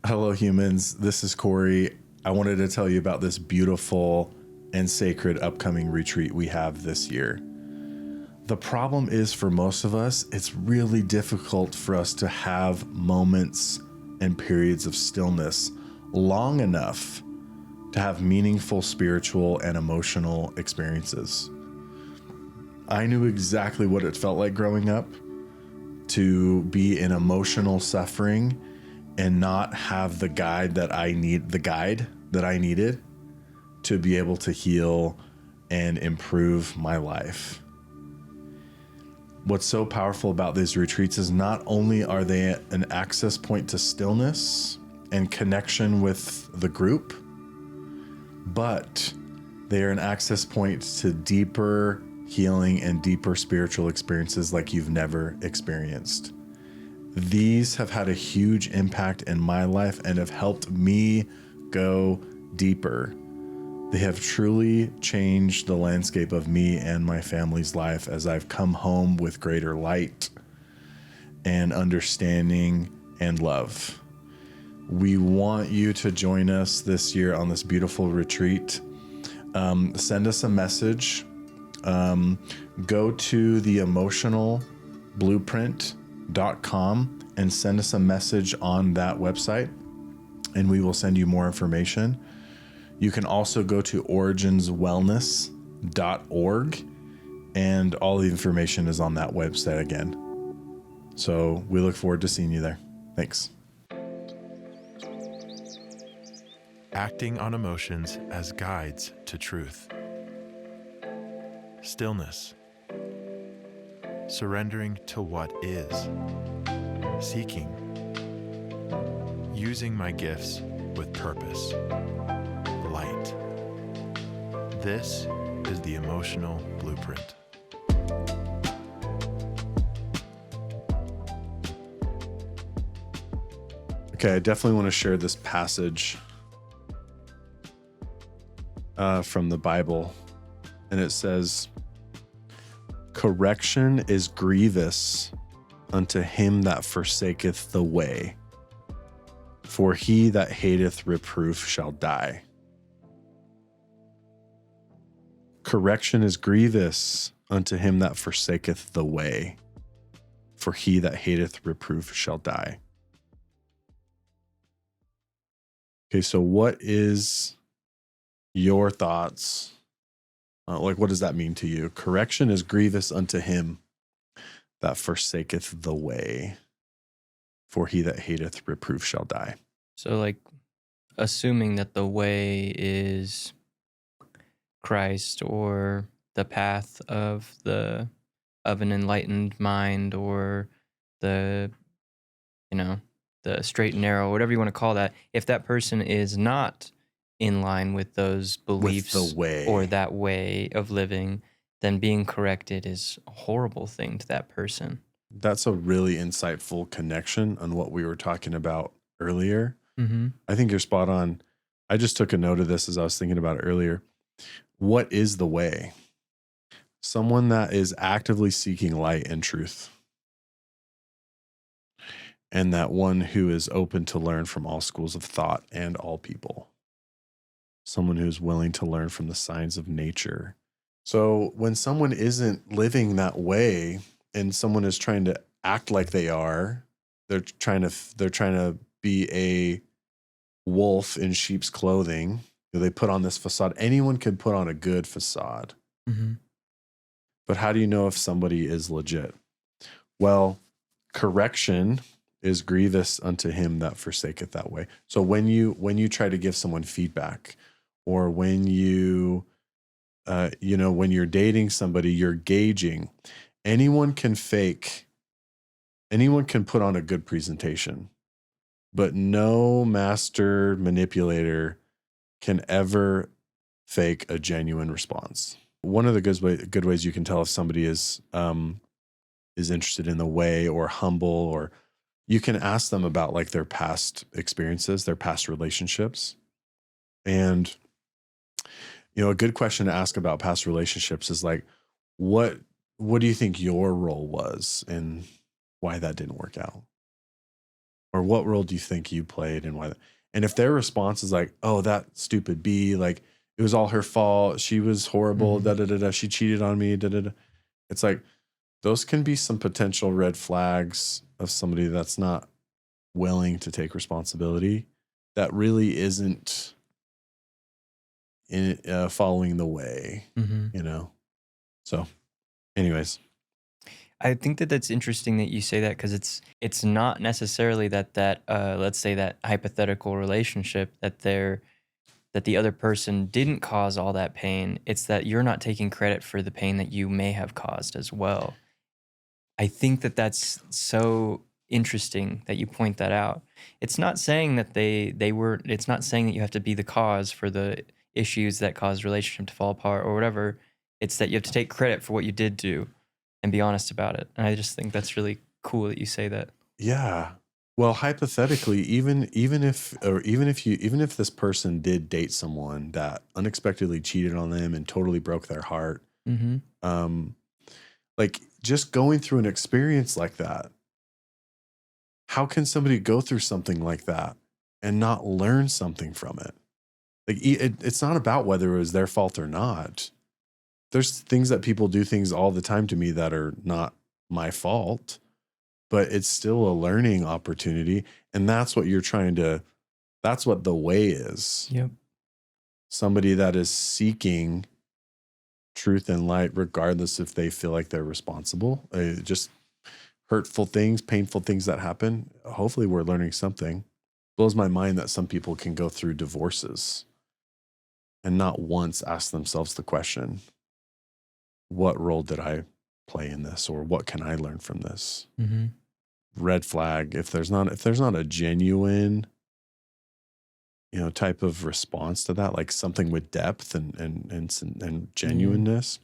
Hello, humans. This is Corey. I wanted to tell you about this beautiful and sacred upcoming retreat we have this year. The problem is, for most of us, it's really difficult for us to have moments and periods of stillness long enough to have meaningful spiritual and emotional experiences. I knew exactly what it felt like growing up to be in emotional suffering and not have the guide that I needed to be able to heal and improve my life. What's so powerful about these retreats is not only are they an access point to stillness and connection with the group, but they are an access point to deeper healing and deeper spiritual experiences like you've never experienced. These have had a huge impact in my life and have helped me go deeper. They have truly changed the landscape of me and my family's life as I've come home with greater light and understanding and love. We want you to join us this year on this beautiful retreat. Send us a message. Go to theemotionalblueprint.com and send us a message on that website, and we will send you more information. You can also go to originswellness.org, and all the information is on that website again. So we look forward to seeing you there. Thanks. Acting on emotions as guides to truth. Stillness. Surrendering to what is. Seeking. Using my gifts with purpose. Light. This is the Emotional Blueprint. Okay, I definitely want to share this passage from the Bible. And it says, "Correction is grievous unto him that forsaketh the way, for he that hateth reproof shall die." Correction is grievous unto him that forsaketh the way, for he that hateth reproof shall die. Okay, so what is your thoughts? What does that mean to you? Correction is grievous unto him that forsaketh the way, for he that hateth reproof shall die. So, assuming that the way is Christ or the path of an enlightened mind, or the straight and narrow, whatever you want to call that. If that person is not in line with those beliefs With the way. or that way of living, then being corrected is a horrible thing to that person. That's a really insightful connection on what we were talking about earlier. Mm-hmm. I think you're spot on. I just took a note of this as I was thinking about it earlier. What is the way? Someone that is actively seeking light and truth. And that one who is open to learn from all schools of thought and all people. Someone who's willing to learn from the signs of nature. So when someone isn't living that way and someone is trying to act like they are, they're trying to be a wolf in sheep's clothing. They put on this facade. Anyone can put on a good facade. Mm-hmm. But how do you know if somebody is legit? Well, correction is grievous unto him that forsaketh that way. So when you try to give someone feedback, or when when you're dating somebody, you're gauging. Anyone can put on a good presentation, but no master manipulator can ever fake a genuine response. One of the good ways you can tell if somebody is interested in the way or humble, or you can ask them about their past experiences, their past relationships. And a good question to ask about past relationships is what do you think your role was and why that didn't work out? Or what role do you think you played and why? And if their response is like, oh, that stupid B, like it was all her fault. She was horrible. Da, da, da, da. She cheated on me. Da, da, da. It's like, those can be some potential red flags of somebody that's not willing to take responsibility, that really isn't following the way, you know? So anyways. I think that that's interesting that you say that, because it's not necessarily that let's say that hypothetical relationship that the other person didn't cause all that pain. It's that you're not taking credit for the pain that you may have caused as well. I think that that's so interesting that you point that out. It's not saying that they were. It's not saying that you have to be the cause for the issues that caused relationship to fall apart or whatever. It's that you have to take credit for what you did do and be honest about it. And I just think that's really cool that you say that. Yeah. Well, hypothetically, even if this person did date someone that unexpectedly cheated on them and totally broke their heart, like just going through an experience like that, how can somebody go through something like that and not learn something from it? Like it's not about whether it was their fault or not. There's things that people do things all the time to me that are not my fault, but it's still a learning opportunity. And that's what that's what the way is. Yep. Somebody that is seeking truth and light, regardless if they feel like they're responsible. Just hurtful things, painful things that happen. Hopefully we're learning something. Blows my mind that some people can go through divorces and not once ask themselves the question, what role did I play in this, or what can I learn from this? Red flag. If there's not a genuine, type of response to that, like something with depth and genuineness.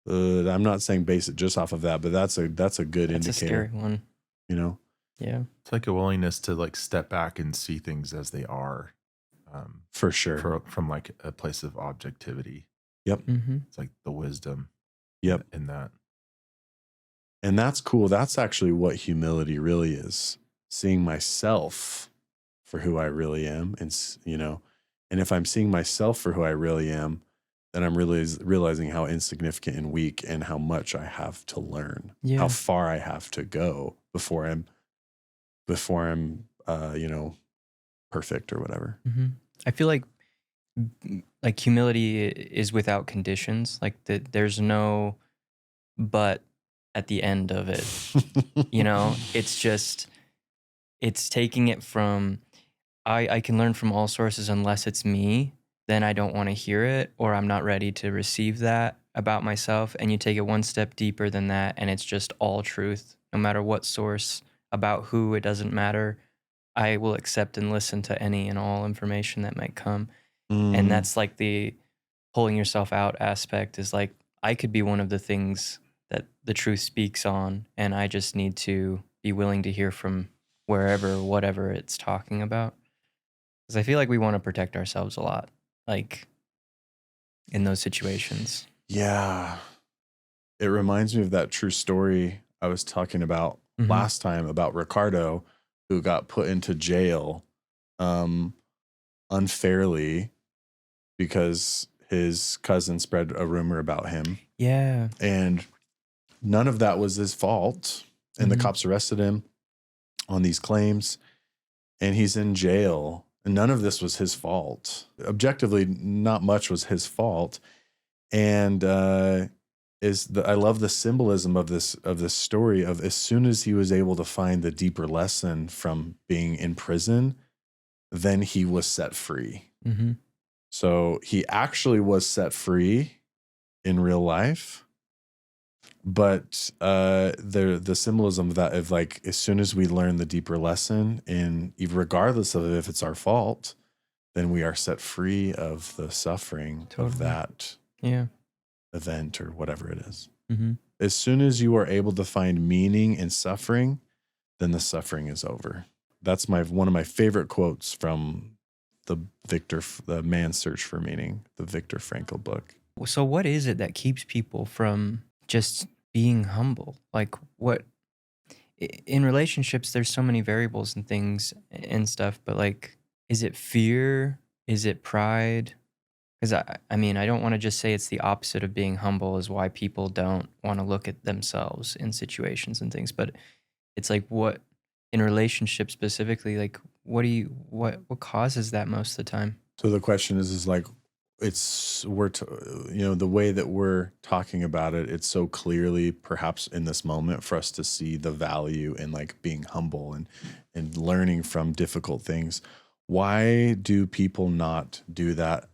I'm not saying base it just off of that, but that's a good indicator. That's a scary one. Yeah. It's like a willingness to like step back and see things as they are. For sure. From like a place of objectivity. Yep. It's like the wisdom. Yep. In that. And that's cool. That's actually what humility really is. Seeing myself for who I really am. And if I'm seeing myself for who I really am, then I'm really realizing how insignificant and weak and how much I have to learn, how far I have to go before I'm perfect or whatever. I feel like humility is without conditions. Like there's no but at the end of it. It's taking it from, I can learn from all sources unless it's me, then I don't want to hear it, or I'm not ready to receive that about myself. And you take it one step deeper than that, and it's just all truth, no matter what source, about who, it doesn't matter. I will accept and listen to any and all information that might come. And that's like the pulling yourself out aspect, is like, I could be one of the things that the truth speaks on, and I just need to be willing to hear from wherever, whatever it's talking about. Because I feel like we want to protect ourselves a lot, like in those situations. Yeah. It reminds me of that true story I was talking about last time about Ricardo, who got put into jail unfairly because his cousin spread a rumor about him. Yeah. And none of that was his fault. And the cops arrested him on these claims, and he's in jail. And none of this was his fault. Objectively, not much was his fault. And I love the symbolism of this story of, as soon as he was able to find the deeper lesson from being in prison, then he was set free. So he actually was set free in real life. But the symbolism of that, of like, as soon as we learn the deeper lesson, and regardless of if it's our fault, then we are set free of the suffering of that event or whatever it is. As soon as you are able to find meaning in suffering, then the suffering is over. That's one of my favorite quotes from the Man's Search for Meaning, the Viktor Frankl book. So what is it that keeps people from just being humble? Like, what in relationships, there's so many variables and things and stuff, but like, is it fear? Is it pride? Because I mean, I don't want to just say it's the opposite of being humble is why people don't want to look at themselves in situations and things, but it's like what in relationships specifically, like what causes that most of the time? So the question is like, the way that we're talking about it, it's so clearly perhaps in this moment for us to see the value in like being humble and learning from difficult things. Why do people not do that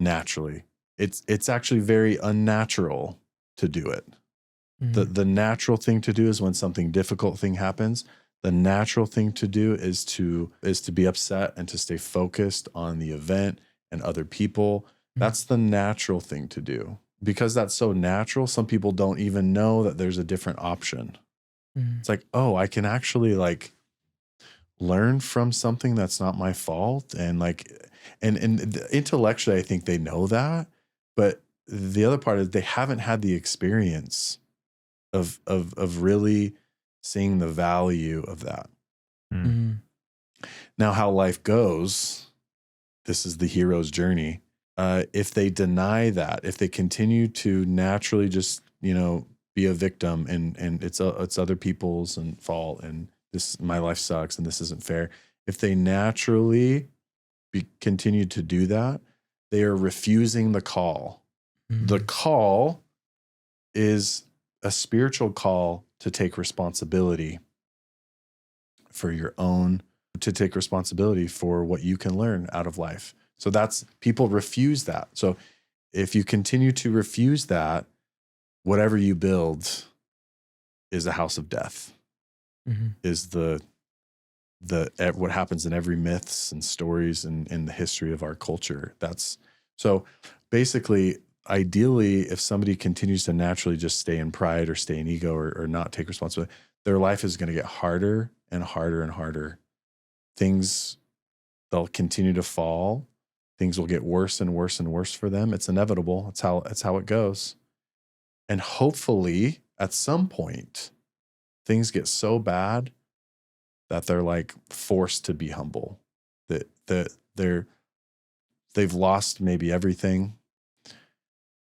naturally? It's actually very unnatural to do it. Mhm. The natural thing to do is when something difficult thing happens, the natural thing to do is to be upset and to stay focused on the event and other people. Mhm. That's the natural thing to do. Because that's so natural, some people don't even know that there's a different option. Mhm. It's like, oh, I can actually like learn from something that's not my fault. And like, and intellectually, I think they know that. But the other part is they haven't had the experience of really seeing the value of that. Mm. Mhm. Now, how life goes, this is the hero's journey. If they deny that, if they continue to naturally just, be a victim and it's other people's and fault and this, my life sucks and this isn't fair. If they naturally continue to do that, they are refusing the call. The Mhm. call is a spiritual call to take responsibility for your own, to take responsibility for what you can learn out of life. So that's, people refuse that. So if you continue to refuse that, whatever you build is a house of death, Mhm. is what happens in every myths and stories and in the history of our culture. That's so basically, ideally, if somebody continues to naturally just stay in pride or stay in ego or not take responsibility, their life is going to get harder and harder and harder. They'll continue to fall. Things will get worse and worse and worse for them. It's inevitable. That's how it goes. And hopefully at some point, things get so bad that they're like forced to be humble, that they've lost maybe everything,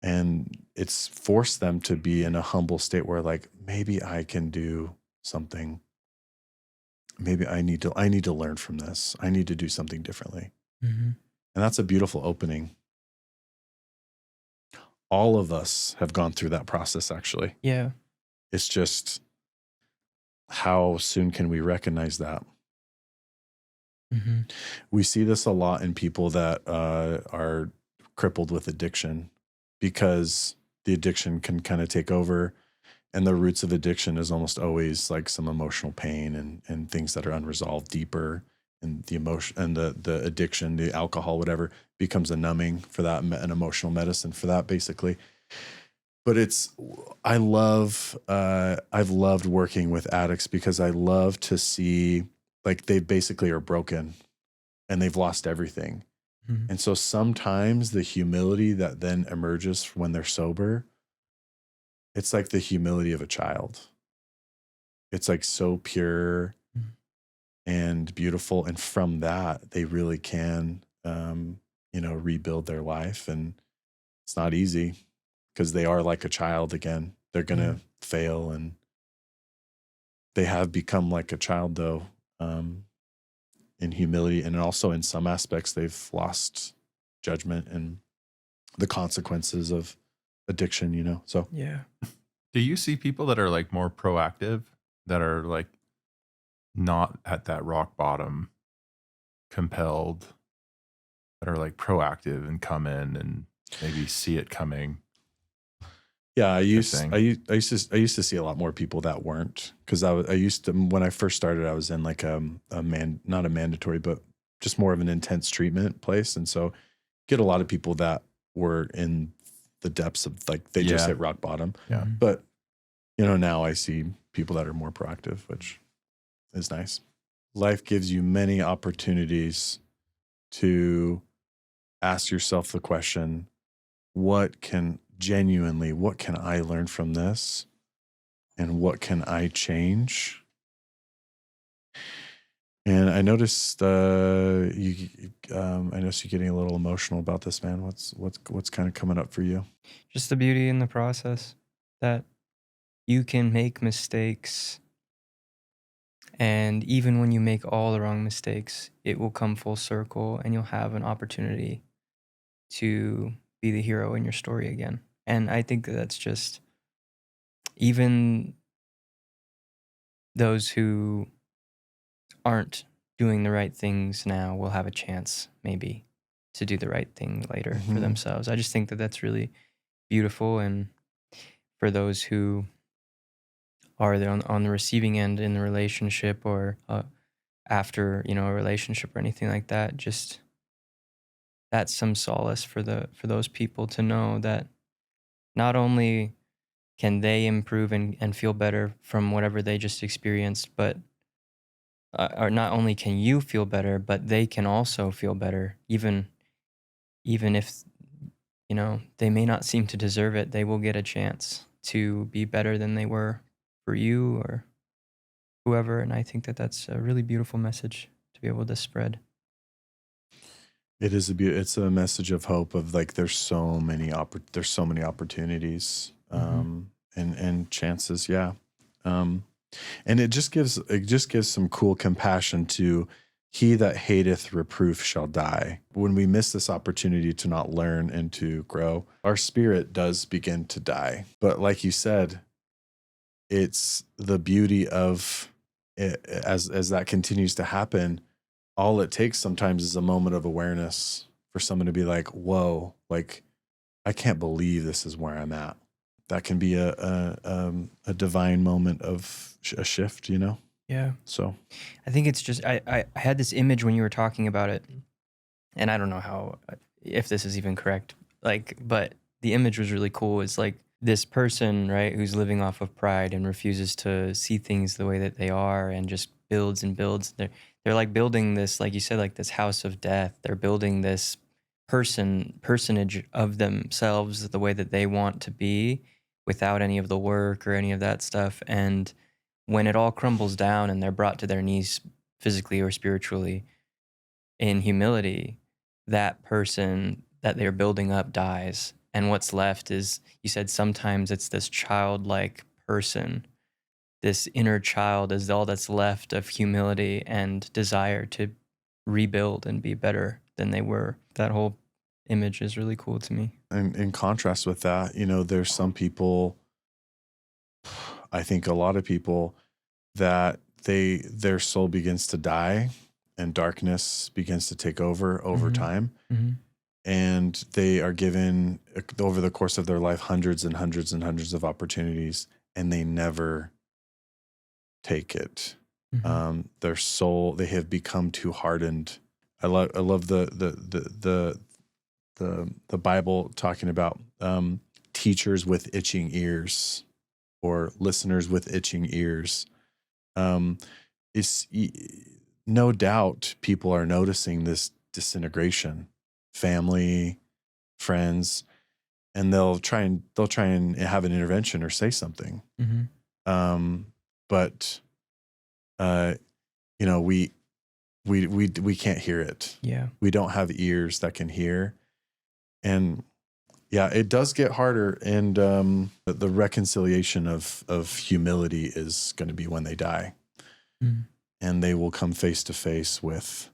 and it's forced them to be in a humble state where like, maybe I can do something. Maybe I need to learn from this. I need to do something differently. Mhm. And that's a beautiful opening. All of us have gone through that process, actually. Yeah. It's just, how soon can we recognize that? Mhm. We see this a lot in people that are crippled with addiction, because the addiction can kind of take over. And the roots of addiction is almost always like some emotional pain and things that are unresolved deeper. And the emotion and the addiction, the alcohol, whatever, becomes a numbing for that, an emotional medicine for that, basically. But I've loved working with addicts because I love to see like they basically are broken and they've lost everything. Mhm. And so sometimes the humility that then emerges when they're sober, it's like the humility of a child. It's like so pure Mhm. and beautiful. And from that, they really can, rebuild their life. And it's not easy because they are like a child again. They're going Yeah. to fail, and they have become like a child, though, in humility. And also in some aspects, they've lost judgment and the consequences of addiction. So Yeah. Do you see people that are like more proactive, that are like not at that rock bottom, compelled, that are like proactive and come in and maybe see it coming, yeah, type thing? I used to see a lot more people that weren't, because I used to, when I first started, I was in like not a mandatory, but just more of an intense treatment place. And so get a lot of people that were in the depths of like, they just Yeah. hit rock bottom. Yeah. Mhm. But now I see people that are more proactive, which is nice. Life gives you many opportunities to ask yourself the question, what can I learn from this? and what can I change? And I noticed I noticed you getting a little emotional about this, man. What's kind of coming up for you? Just the beauty in the process that you can make mistakes, and even when you make all the wrong mistakes, it will come full circle and you'll have an opportunity to be the hero in your story again. And I think that that's just, even those who aren't doing the right things now will have a chance maybe to do the right thing later for Mhm. themselves. I just think that that's really beautiful. And for those who are there on the receiving end in the relationship, or after, a relationship or anything like that, just that's some solace for those people to know that not only can they improve and feel better from whatever they just experienced, but or not only can you feel better, but they can also feel better, even if they may not seem to deserve it. They will get a chance to be better than they were for you or whoever. And I think that that's a really beautiful message to be able to spread. It is it's a message of hope, of like there's so many opportunities and chances, yeah. And it just gives some cool compassion to he that hateth reproof shall die. When we miss this opportunity to not learn and to grow, our spirit does begin to die. But like you said, it's the beauty of it, as that continues to happen. All it takes sometimes is a moment of awareness for someone to be like, whoa, like, I can't believe this is where I'm at. That can be a divine moment of a shift, Yeah. So I think it's just, I had this image when you were talking about it, and I don't know how, if this is even correct, but the image was really cool. It's like this person, right, who's living off of pride and refuses to see things the way that they are and just builds and builds. They're like building this, like you said, like this house of death. They're building this personage of themselves the way that they want to be, without any of the work or any of that stuff. And when it all crumbles down and they're brought to their knees physically or spiritually in humility, that person that they're building up dies. And what's left is, you said sometimes it's this childlike person, this inner child is all that's left of humility and desire to rebuild and be better than they were. That whole image is really cool to me. and in contrast with that, there's some people, I think a lot of people, that their soul begins to die and darkness begins to take over time. Mm-hmm. And they are given over the course of their life hundreds and hundreds and hundreds of opportunities, and they never take it. Mm-hmm. Their soul, they have become too hardened. I love the Bible talking about teachers with itching ears, or listeners with itching ears. It's no doubt people are noticing this disintegration, family, friends, and they'll try and have an intervention or say something. Mm-hmm. But we can't hear it. Yeah. We don't have ears that can hear. And yeah, it does get harder. And the reconciliation of humility is going to be when they die. Mm. And they will come face to face with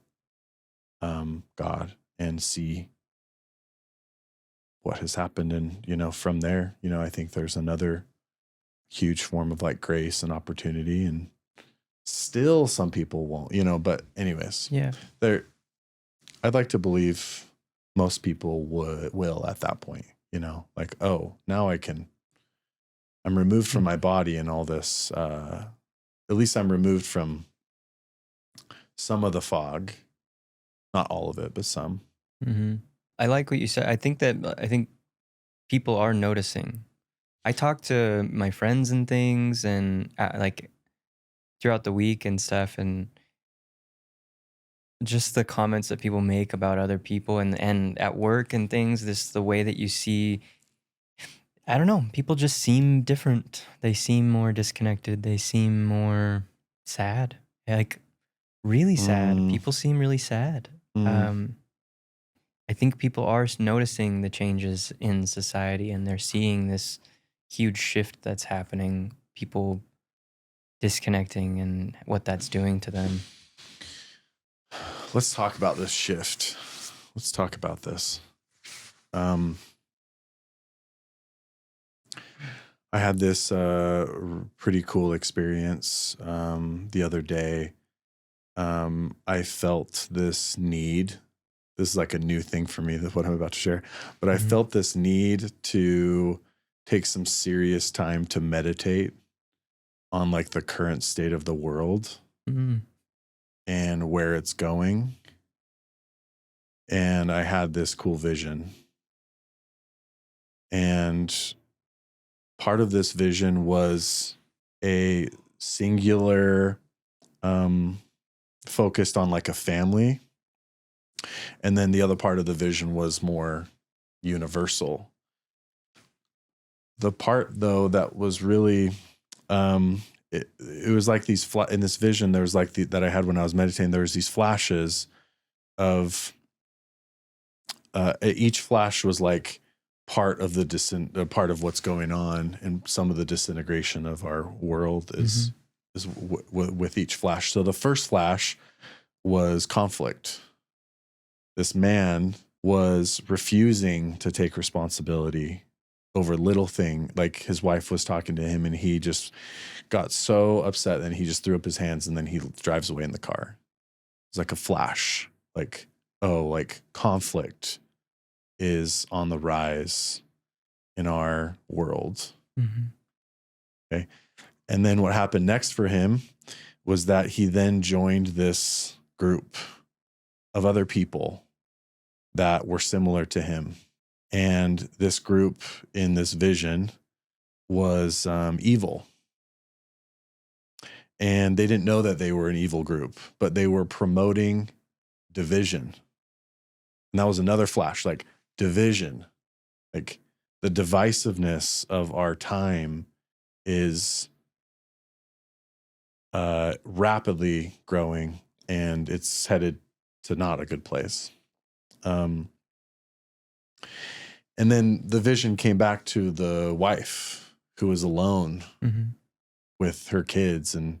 God and see what has happened. And, from there, I think there's another huge form of like grace and opportunity, and still some people won't, but anyways, Yeah. I'd like to believe most people will at that point, like, oh, now I'm removed from my body and all this, at least I'm removed from some of the fog, not all of it, but some. Mm-hmm. I like what you said. I think people are noticing. I talk to my friends and things, and like throughout the week and stuff, and just the comments that people make about other people and at work and things, this the way that you see. I don't know. People just seem different. They seem more disconnected. They seem more sad. Like really sad. Mm, People seem really sad. mm. Um, I think people are noticing the changes in society and they're seeing this huge shift that's happening. People disconnecting and what that's doing to them. Let's talk about this shift. Let's talk about this. I had this pretty cool experience the other day. I felt this need. This is like a new thing for me, that's what I'm about to share. But I Mhm. felt this need to take some serious time to meditate on like the current state of the world Mm. and where it's going. And I had this cool vision. And part of this vision was a singular focused on like a family. And then the other part of the vision was more universal. The part though that was really it was like these in this vision there was like that I had when I was meditating, there was these flashes of each flash was like part of the part of what's going on, and some of the disintegration of our world is with each flash. So the first flash was conflict. This man was refusing to take responsibility over little thing, like his wife was talking to him and he just got so upset and he just threw up his hands and then he drives away in the car. It's like a flash, like, oh, like conflict is on the rise in our world. Mhm. Okay. And then what happened next for him was that he then joined this group of other people that were similar to him. And this group in this vision was evil. And they didn't know that they were an evil group, but they were promoting division. And that was another flash, like division, like the divisiveness of our time is rapidly growing and it's headed to not a good place. And then the vision came back to the wife who was alone Mhm. with her kids and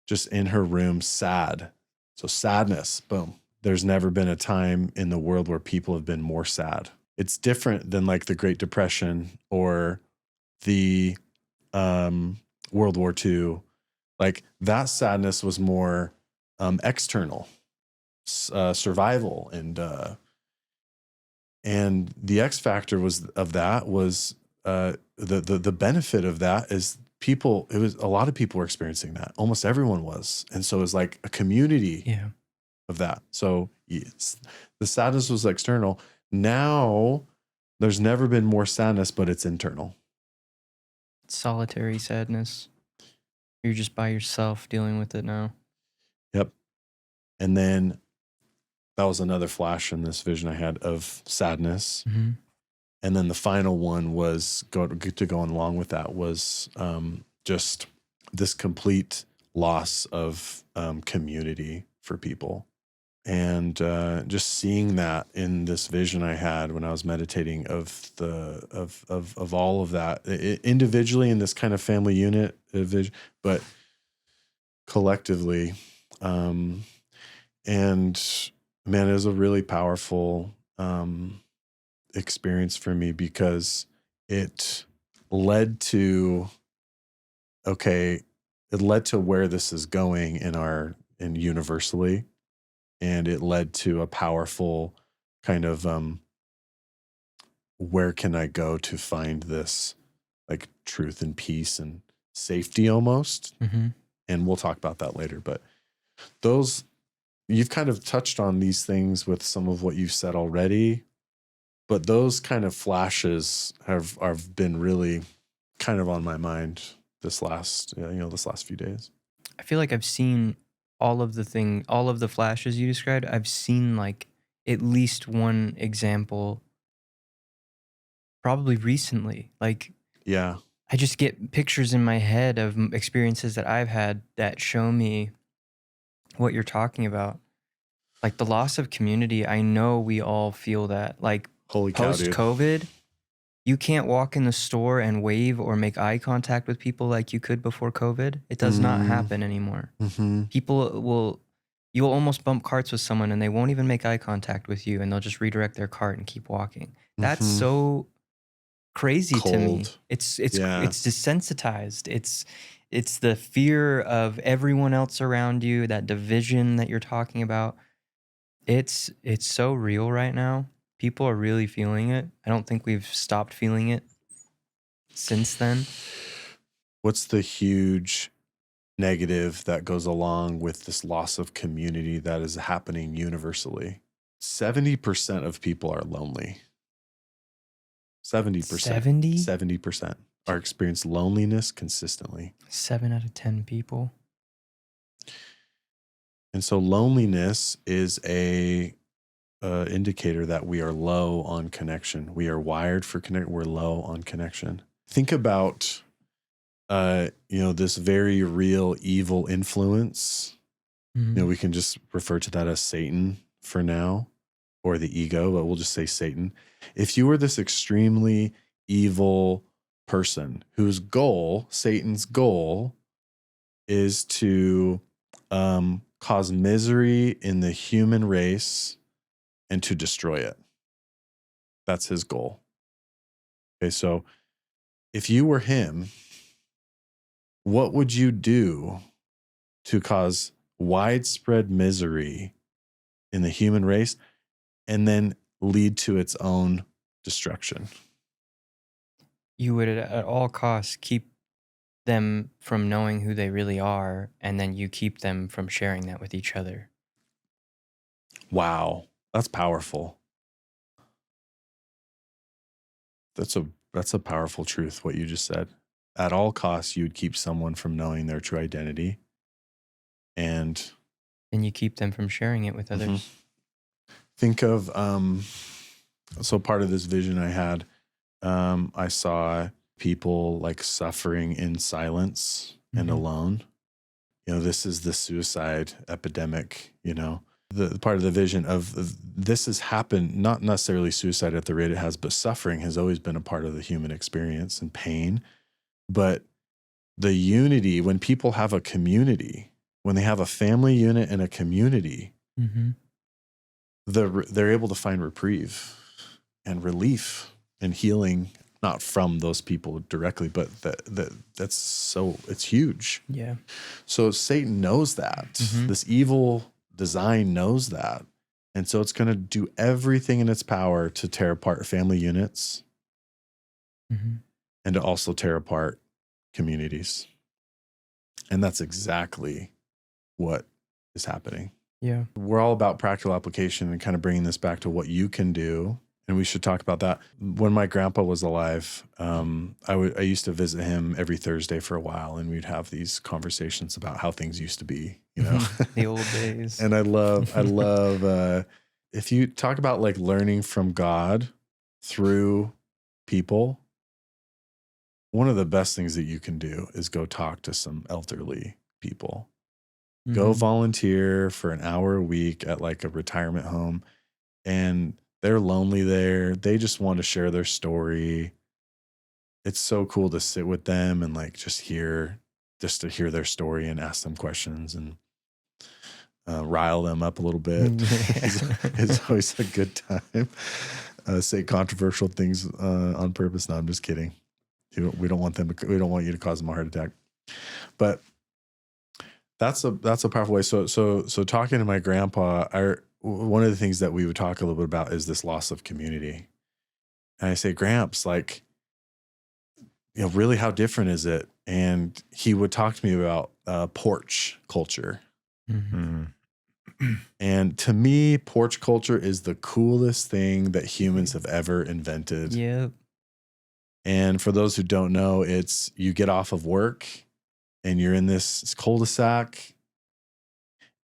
just in her room, sad. So sadness, boom. There's never been a time in the world where people have been more sad. It's different than like the Great Depression or the World War II. Like that sadness was more external, survival, and the X factor was of that was the benefit of that is people. It was a lot of people were experiencing that. Almost everyone was, and so it was like a community Yeah. of that. So yes, the sadness was external. Now there's never been more sadness, but it's internal. Solitary sadness. You're just by yourself dealing with it now. Yep. And then that was another flash in this vision I had of sadness. Mhm. And then the final one was going along with that was just this complete loss of community for people. And just seeing that in this vision I had when I was meditating of all of that individually in this kind of family unit vision, but collectively. And man, it was a really powerful experience for me because it led to it led to where this is going in universally, and it led to a powerful kind of where can I go to find this like truth and peace and safety almost. Mhm. And we'll talk about that later, but those you've kind of touched on these things with some of what you've said already, but those kind of flashes have been really kind of on my mind this last few days. I feel like I've seen all of the flashes you described. I've seen like at least one example probably recently. Like, Yeah. I just get pictures in my head of experiences that I've had that show me what you're talking about. Like the loss of community, I know we all feel that. Like Holy cow, dude. post-COVID, you can't walk in the store and wave or make eye contact with people like you could before COVID. It does not happen anymore. Mm-hmm. You'll almost bump carts with someone and they won't even make eye contact with you, and they'll just redirect their cart and keep walking. That's so crazy to me. Cold. It's Yeah. desensitized. It's the fear of everyone else around you, that division that you're talking about. It's so real right now. People are really feeling it. I don't think we've stopped feeling it since then. What's the huge negative that goes along with this loss of community that is happening universally? 70% of people are lonely. 70%. 70? 70% are experience loneliness consistently. 7 out of 10 people. And so loneliness is a indicator that we are low on connection. We are wired for connect. We're low on connection. Think about, this very real evil influence. Mhm. We can just refer to that as Satan for now, or the ego, but we'll just say Satan. If you were this extremely evil person whose goal, Satan's goal, is to cause misery in the human race and to destroy it. That's his goal. Okay, so if you were him, what would you do to cause widespread misery in the human race and then lead to its own destruction? You would at all costs keep them from knowing who they really are, and then you keep them from sharing that with each other. Wow, that's powerful. That's a powerful truth, what you just said. At all costs, you would keep someone from knowing their true identity. And you keep them from sharing it with others. Think of, so part of this vision I had, I saw people like suffering in silence and alone. This is the suicide epidemic, the part of the vision of this has happened, not necessarily suicide at the rate it has, but suffering has always been a part of the human experience and pain. But the unity, when people have a community, when they have a family unit and a community, they're able to find reprieve and relief and healing, not from those people directly, but it's huge. Yeah. So Satan knows that. This evil design knows that. And so it's going to do everything in its power to tear apart family units and to also tear apart communities. And that's exactly what is happening. Yeah. We're all about practical application and kind of bringing this back to what you can do. And we should talk about that. When my grandpa was alive, I used to visit him every Thursday for a while, and we'd have these conversations about how things used to be, The old days. And I love, if you talk about like learning from God through people, one of the best things that you can do is go talk to some elderly people. Go volunteer for an hour a week at like a retirement home, and they're lonely there. They just want to share their story. It's so cool to sit with them and like just to hear their story and ask them questions and rile them up a little bit. It's always a good time. Say controversial things on purpose. No, I'm just kidding. We don't want you to cause them a heart attack. But that's a powerful way. So talking to my grandpa, one of the things that we would talk a little bit about is this loss of community. And I say, Gramps, like, really, how different is it? And he would talk to me about porch culture. And to me, porch culture is the coolest thing that humans have ever invented. Yep. And for those who don't know, it's you get off of work and you're in this cul-de-sac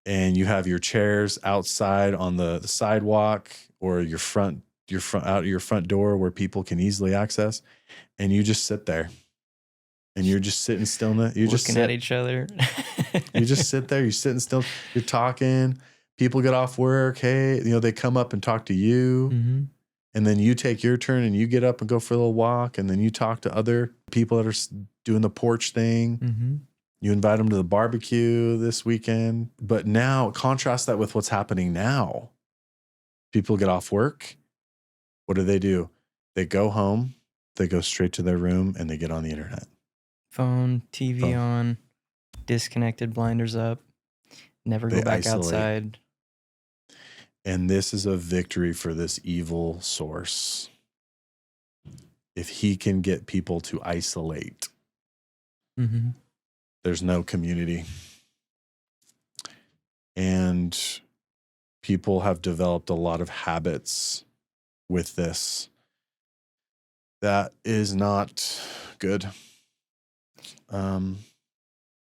and you have your chairs outside on the sidewalk or your front your front door where people can easily access, and you just sit there, and you're just sitting still. You just Looking at each other. you just sit there. You're sitting still. You're talking. People get off work. Hey, they come up and talk to you. Mm-hmm. And then you take your turn and you get up and go for a little walk. And then you talk to other people that are doing the porch thing. Mm-hmm. You invite them to the barbecue this weekend. But now, contrast that with what's happening now. People get off work. What do? They go home. They go straight to their room and they get on the internet. Phone, TV on, disconnected, blinders up. Never go back outside. And this is a victory for this evil source. If he can get people to isolate, Mm-hmm. there's no community. And people have developed a lot of habits with this. That is not good.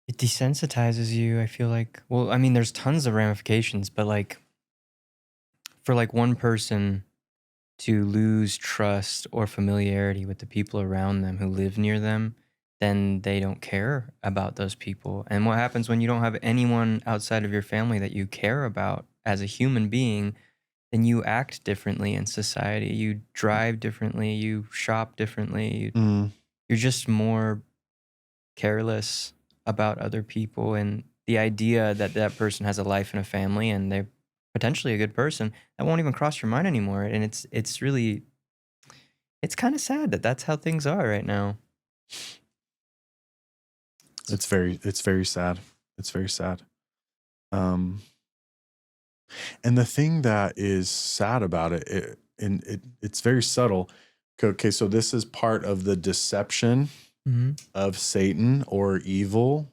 It desensitizes you, I feel like. Well, I mean, there's tons of ramifications, but like for like one person to lose trust or familiarity with the people around them who live near them, then they don't care about those people. And what happens when you don't have anyone outside of your family that you care about as a human being, then you act differently in society. You drive differently, you shop differently. You're just more careless about other people, and the idea that that person has a life and a family and they're potentially a good person, that won't even cross your mind anymore. And it's really, it's kind of sad that that's how things are right now. It's very sad. It's very sad. And the thing that is sad about it's very subtle. Okay, so this is part of the deception of Satan or evil,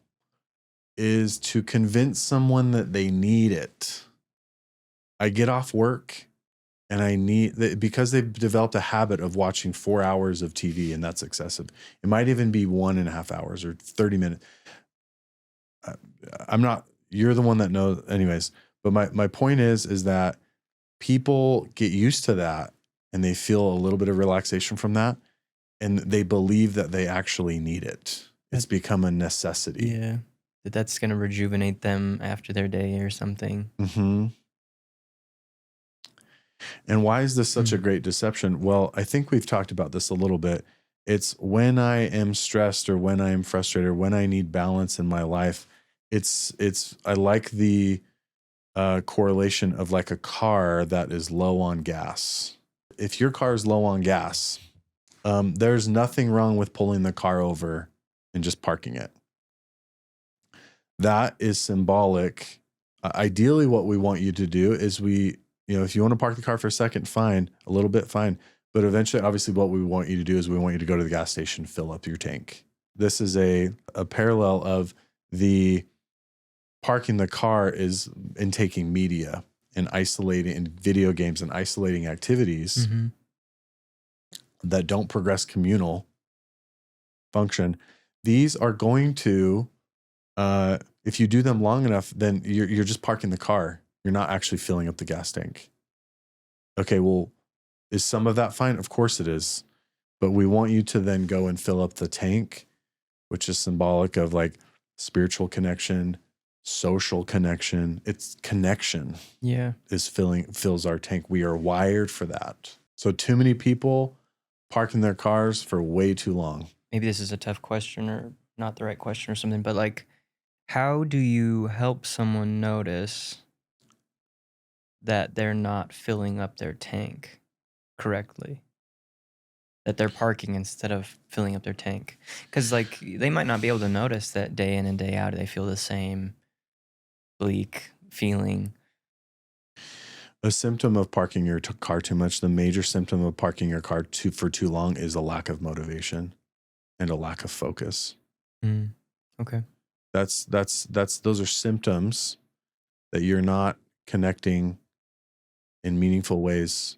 is to convince someone that they need it. I get off work and I need, because they've developed a habit of watching 4 hours of TV, and that's excessive. It might even be 1.5 hours or 30 minutes. You're the one that knows anyways. But my point is that people get used to that and they feel a little bit of relaxation from that. And they believe that they actually need it. It's become a necessity. Yeah. That's going to rejuvenate them after their day or something. Mm-hmm. And why is this such a great deception? Well, I think we've talked about this a little bit. It's when I am stressed or when I am frustrated or when I need balance in my life. I like the correlation of like a car that is low on gas. If your car is low on gas, there's nothing wrong with pulling the car over and just parking it. That is symbolic. Ideally, what we want you to do is if you want to park the car for a second, fine, a little bit, fine. But eventually, obviously, what we want you to do is we want you to go to the gas station, fill up your tank. This is a parallel of the parking the car is in taking media and isolating and video games and isolating activities that don't progress communal function. These are going to, if you do them long enough, then you're just parking the car. You're not actually filling up the gas tank. Okay, well, is some of that fine? Of course it is. But we want you to then go and fill up the tank, which is symbolic of like spiritual connection, social connection. It's connection. Yeah. Fills our tank. We are wired for that. So too many people parking their cars for way too long. Maybe this is a tough question or not the right question or something, but like, how do you help someone notice that they're not filling up their tank correctly? That they're parking instead of filling up their tank? Because like they might not be able to notice that day in and day out they feel the same bleak feeling. A symptom of parking your car too much, the major symptom of parking your car for too long is a lack of motivation and a lack of focus. Okay. Those are symptoms that you're not connecting in meaningful ways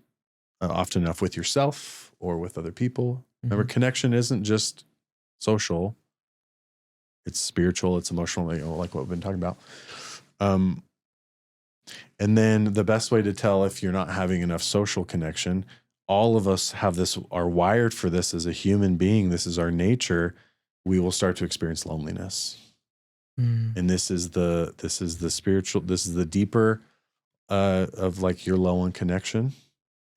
often enough with yourself or with other people. Remember, connection isn't just social. It's spiritual, it's emotional, like what we've been talking about. And then the best way to tell if you're not having enough social connection, all of us have this, are wired for this as a human being. This is our nature. We will start to experience loneliness. And this is the spiritual, this is the deeper of like you're low on connection,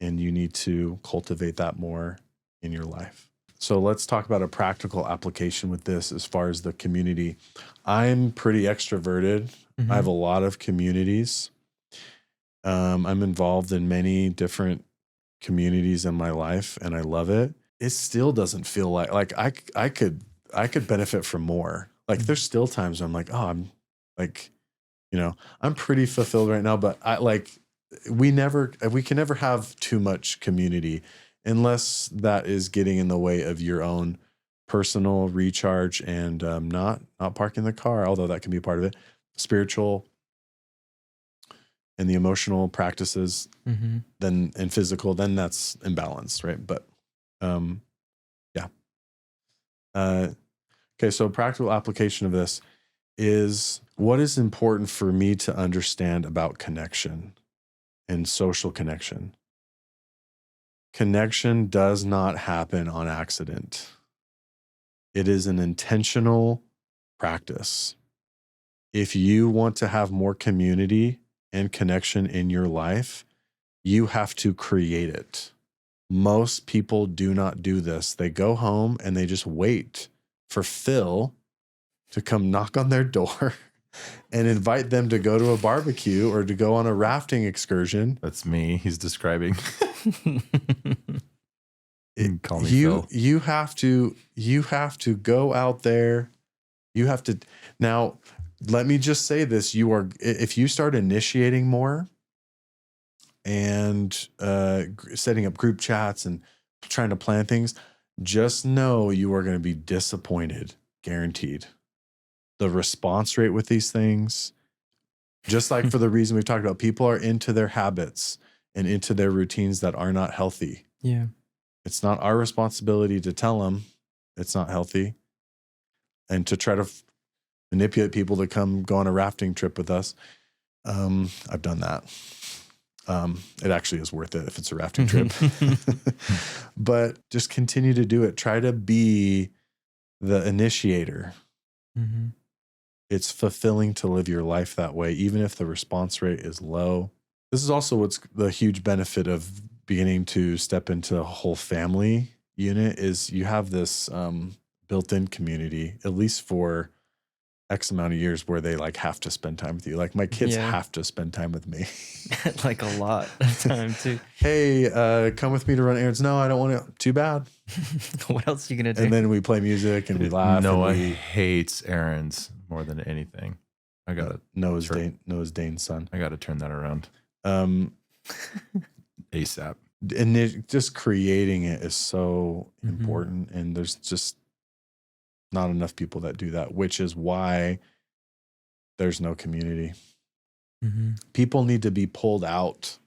and you need to cultivate that more in your life. So let's talk about a practical application with this as far as the community. I'm pretty extroverted. I have a lot of communities. I'm involved in many different communities in my life, and I love it. It still doesn't feel like I could benefit from more. Like there's still times where I'm like, oh, I'm like, I'm pretty fulfilled right now, but we can never have too much community unless that is getting in the way of your own personal recharge and not parking the car, although that can be part of it. Spiritual and the emotional practices, then and physical, then that's imbalanced, right? But yeah. Okay, so practical application of this is, what is important for me to understand about connection and social connection? Connection does not happen on accident. It is an intentional practice. If you want to have more community and connection in your life, you have to create it. Most people do not do this. They go home and they just wait for Phil to come knock on their door and invite them to go to a barbecue or to go on a rafting excursion. That's me. He's describing. Call me Phil. You have to go out there. You have to. Now, let me just say this. If you start initiating more and setting up group chats and trying to plan things, just know you are going to be disappointed, guaranteed. The response rate with these things, just like for the reason we've talked about, people are into their habits and into their routines that are not healthy. Yeah. It's not our responsibility to tell them it's not healthy and to try to manipulate people to come go on a rafting trip with us. I've done that. It actually is worth it if it's a rafting trip. But just continue to do it. Try to be the initiator. It's fulfilling to live your life that way, even if the response rate is low. This is also what's the huge benefit of beginning to step into a whole family unit, is you have this built-in community, at least for X amount of years, where they like have to spend time with you. Like my kids have to spend time with me. Like a lot of time too. Hey, come with me to run errands. No, I don't want to. Too bad. What else are you going to do? And then we play music and we laugh. Noah hates errands more than anything. I got to Noah's Dane's son. I got to turn that around. ASAP. And just creating it is so important. And there's just not enough people that do that, which is why there's no community. People need to be pulled out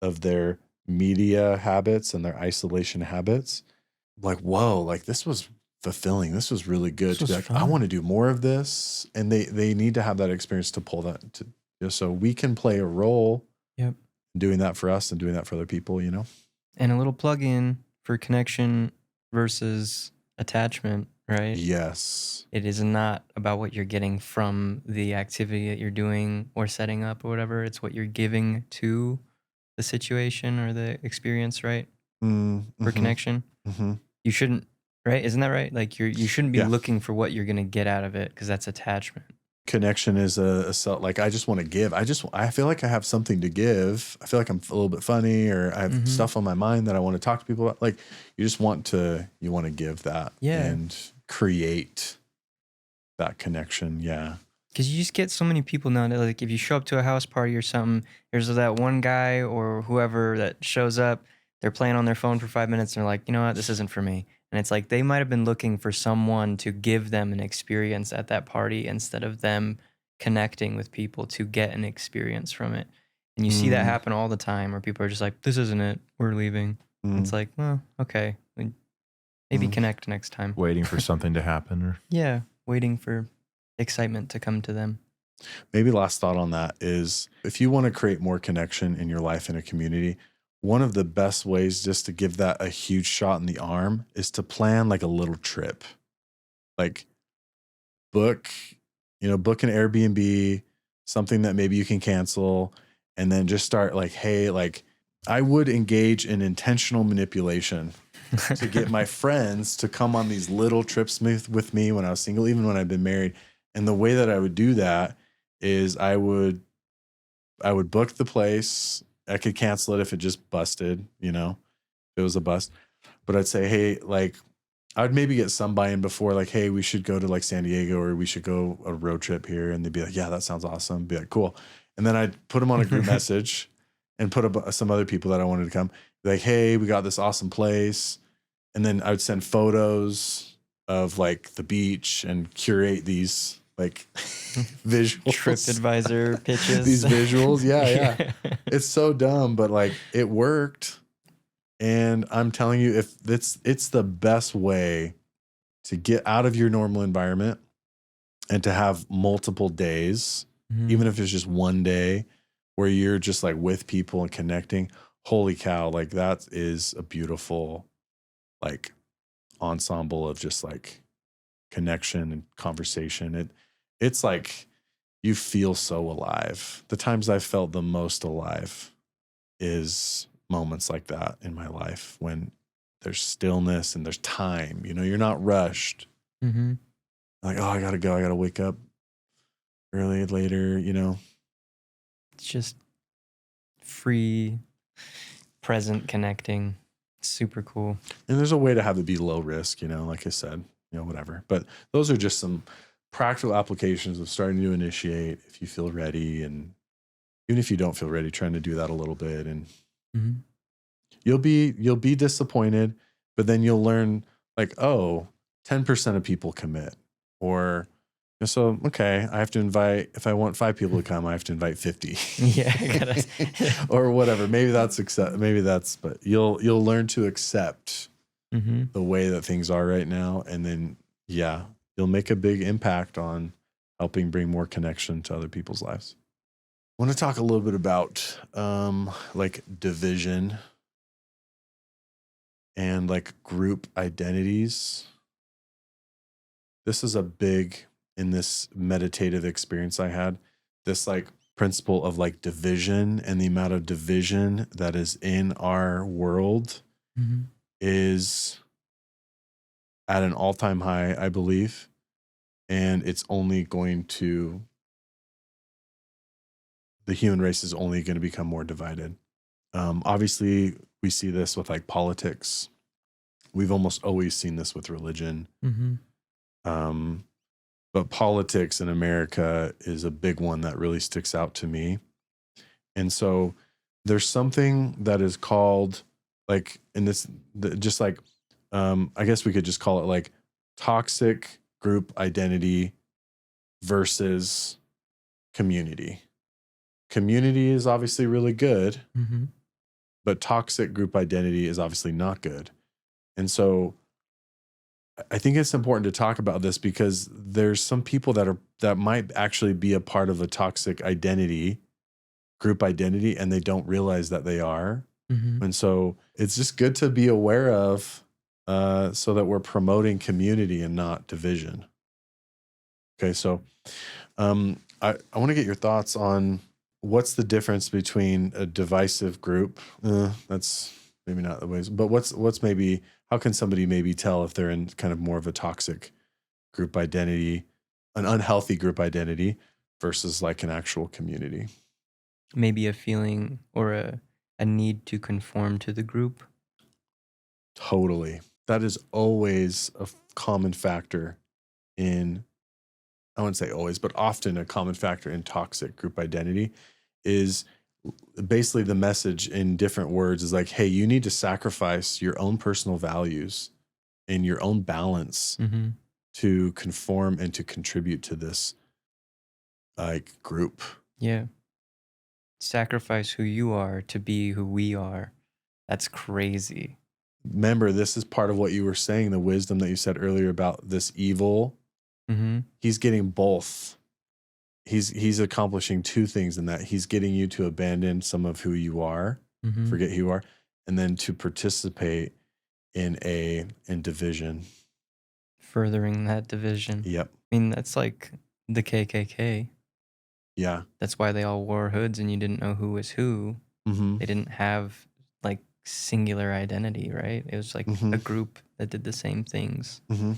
of their media habits and their isolation habits. Like, whoa, like this was fulfilling. This was really good. To be like, I want to do more of this. And they need to have that experience to pull that so we can play a role. Yep. Doing that for us and doing that for other people, And a little plug-in for connection versus attachment, right? Yes. It is not about what you're getting from the activity that you're doing or setting up or whatever. It's what you're giving to the situation or the experience, right? For connection. You shouldn't, right? Isn't that right? Like you shouldn't be looking for what you're going to get out of it, because that's attachment. Connection is a self, like I just want to give. I feel like I have something to give. I feel like I'm a little bit funny, or I have stuff on my mind that I want to talk to people about. Like you want to give that and create that connection. Yeah. Because you just get so many people nowadays. Like if you show up to a house party or something, there's that one guy or whoever that shows up, they're playing on their phone for 5 minutes and they're like, you know what, this isn't for me. And it's like they might have been looking for someone to give them an experience at that party instead of them connecting with people to get an experience from it. And you see that happen all the time, where people are just like, this isn't it, we're leaving. It's like, well, okay, maybe connect next time. Waiting for something to happen. Or Waiting for excitement to come to them. Maybe last thought on that is, if you want to create more connection in your life in a community, one of the best ways just to give that a huge shot in the arm is to plan like a little trip. Like book, book an Airbnb, something that maybe you can cancel, and then just start like, hey, like I would engage in intentional manipulation to get my friends to come on these little trips with me when I was single, even when I'd been married. And the way that I would do that is I would book the place. I could cancel it if it just busted, if it was a bust. But I'd say, hey, like I'd maybe get some buy-in before, like, hey, we should go to like San Diego, or we should go a road trip here. And they'd be like, yeah, that sounds awesome. Be like, cool. And then I'd put them on a group message and put some other people that I wanted to come. Be like, hey, we got this awesome place. And then I would send photos of like the beach and curate these like visuals. TripAdvisor pitches. These visuals. Yeah. It's so dumb, but like it worked. And I'm telling you, if it's the best way to get out of your normal environment and to have multiple days, even if it's just one day where you're just like with people and connecting. Holy cow. Like that is a beautiful like ensemble of just like connection and conversation. It's like you feel so alive. The times I've felt the most alive is moments like that in my life when there's stillness and there's time. You're not rushed. Mm-hmm. Like, oh, I gotta go. I gotta wake up early, later. It's just free, present connecting. Super cool. And there's a way to have it be low risk. Like I said, whatever. But those are just some practical applications of starting to initiate if you feel ready, and even if you don't feel ready, trying to do that a little bit, and you'll be disappointed, but then you'll learn like, oh, 10% of people commit, or so okay, I have to invite, if I want 5 people to come, I have to invite 50. Yeah, or whatever. Maybe that's but you'll learn to accept the way that things are right now, and then you'll make a big impact on helping bring more connection to other people's lives. I want to talk a little bit about like division and like group identities. This is a big, in this meditative experience I had, this like principle of like division, and the amount of division that is in our world is at an all-time high, I believe. And it's only going to, the human race is only going to become more divided. Obviously, we see this with like politics. We've almost always seen this with religion. But politics in America is a big one that really sticks out to me. And so there's something that is called like, in this, just like, I guess we could just call it like toxic group identity versus community. Community is obviously really good, but toxic group identity is obviously not good. And so I think it's important to talk about this because there's some people that might actually be a part of a toxic identity, group identity, and they don't realize that they are. And so it's just good to be aware of, so that we're promoting community and not division. Okay, so I want to get your thoughts on what's the difference between a divisive group. That's maybe not the ways, but what's maybe, how can somebody maybe tell if they're in kind of more of a toxic group identity, an unhealthy group identity versus like an actual community? Maybe a feeling or a need to conform to the group. Totally. That is always a common factor in, I wouldn't say always, but often a common factor in toxic group identity is basically the message in different words is like, hey, you need to sacrifice your own personal values and your own balance to conform and to contribute to this like group. Yeah. Sacrifice who you are to be who we are. That's crazy. Remember, this is part of what you were saying, the wisdom that you said earlier about this evil. He's getting both. He's accomplishing two things in that. He's getting you to abandon some of who you are, Mhm. forget who you are, and then to participate in division. Furthering that division. Yep. I mean, that's like the KKK. Yeah. That's why they all wore hoods and you didn't know who was who. Mm-hmm. They didn't have like singular identity, right? It was like Mm-hmm. a group that did the same things. Mm-hmm.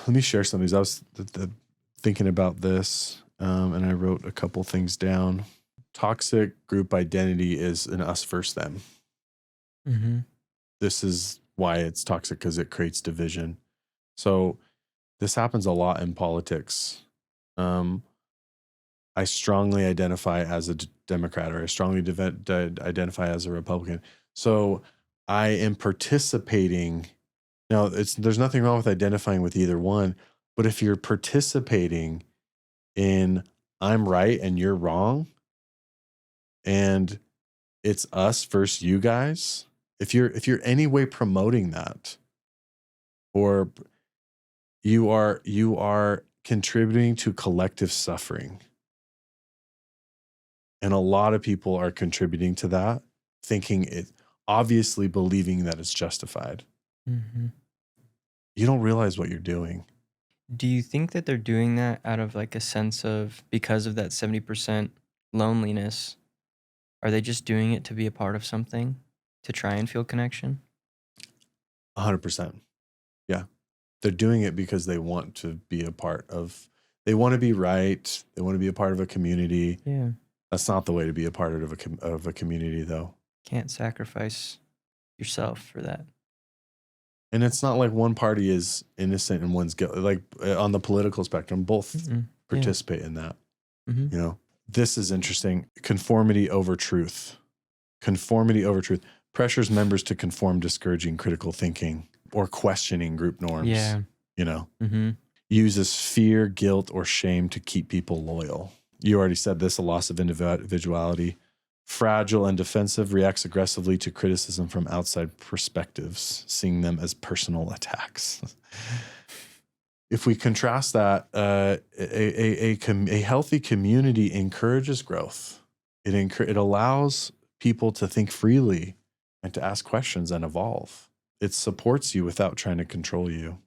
Let me share some of these. I was thinking about this, and I wrote a couple things down. Toxic group identity is an us versus them. Mm-hmm. This is why it's toxic, because it creates division. So this happens a lot in politics. I strongly identify as a Democrat, or I strongly identify as a Republican. So I am participating. Now, there's nothing wrong with identifying with either one, but if you're participating in I'm right and you're wrong, and it's us versus you guys, if you're any way promoting that, or you are contributing to collective suffering. And a lot of people are contributing to that, thinking it, obviously believing that it's justified. Mm-hmm. You don't realize what you're doing. Do you think that they're doing that out of like a sense of, because of that 70% loneliness, are they just doing it to be a part of something, to try and feel connection? 100%. Yeah. They're doing it because they want to be a part of, they want to be right. They want to be a part of a community. Yeah. That's not the way to be a part of a community, though. Can't sacrifice yourself for that. And it's not like one party is innocent and one's guilty. Like on the political spectrum, both Mm-mm. participate in that. Mm-hmm. You know, this is interesting. Conformity over truth. Conformity over truth pressures members to conform, discouraging critical thinking or questioning group norms. Yeah. You know, Mm-hmm. uses fear, guilt, or shame to keep people loyal. You already said this, a loss of individuality. Fragile and defensive, reacts aggressively to criticism from outside perspectives, seeing them as personal attacks. If we contrast that, a healthy community encourages growth. It allows people to think freely and to ask questions and evolve. It supports you without trying to control you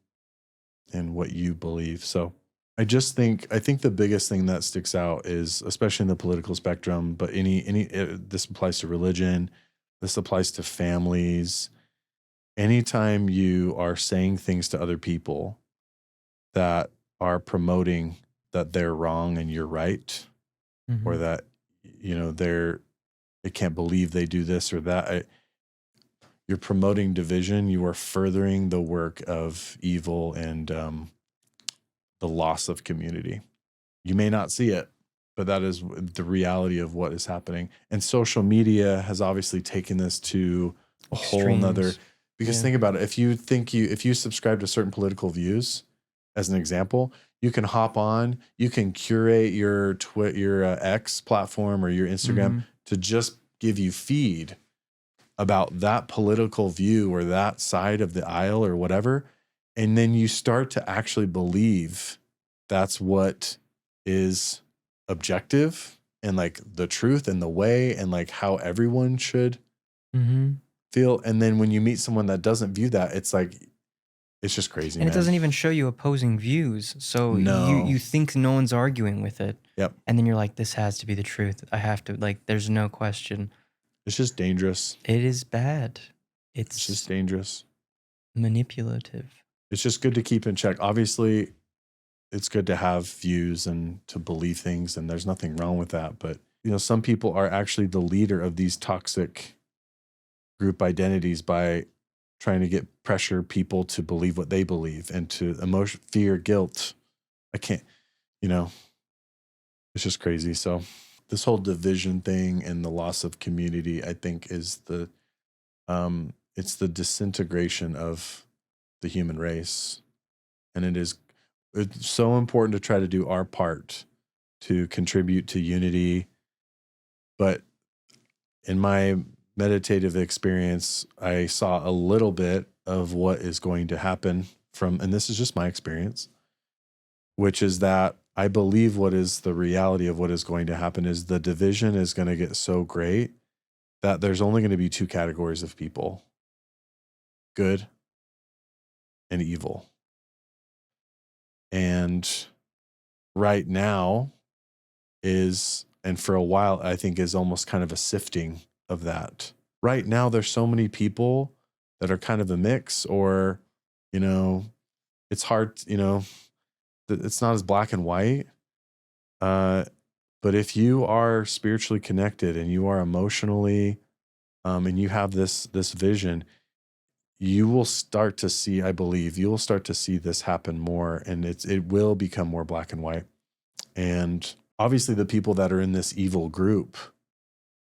and what you believe. So I think the biggest thing that sticks out is, especially in the political spectrum, but this applies to religion, this applies to families. Anytime you are saying things to other people that are promoting that they're wrong and you're right, Mm-hmm. or that, you know, they can't believe they do this or that, you're promoting division. You are furthering the work of evil and the loss of community. You may not see it, but that is the reality of what is happening. And social media has obviously taken this to a whole nother, because think about it. If you subscribe to certain political views, as an example, you can hop on, you can curate your X platform or your Instagram to just give you feed about that political view or that side of the aisle or whatever. And then you start to actually believe that's what is objective and like the truth and the way and like how everyone should feel. And then when you meet someone that doesn't view that, it's like, it's just crazy. And man. it doesn't even show you opposing views. So No. you think no one's arguing with it. Yep. And then you're like, this has to be the truth. I have to, like, there's no question. It's just dangerous. It is bad. It's just dangerous. Manipulative. It's just good to keep in check. Obviously, it's good to have views and to believe things, and there's nothing wrong with that. But, you know, some people are actually the leader of these toxic group identities by trying to pressure people to believe what they believe and to emotion, fear, guilt. I can't, you know, it's just crazy. So this whole division thing and the loss of community, I think, is it's the disintegration of the human race. And it's so important to try to do our part to contribute to unity. But in my meditative experience, I saw a little bit of what is going to happen and this is just my experience, which is that I believe what is the reality of what is going to happen is the division is going to get so great that there's only going to be two categories of people: good and evil. And right now is, and for a while, I think is almost kind of a sifting of that. Right now, there's so many people that are kind of a mix, or, it's hard, it's not as black and white. But if you are spiritually connected and you are emotionally, and you have this vision, you will start to see, I believe, you will start to see this happen more, and it will become more black and white. And obviously the people that are in this evil group,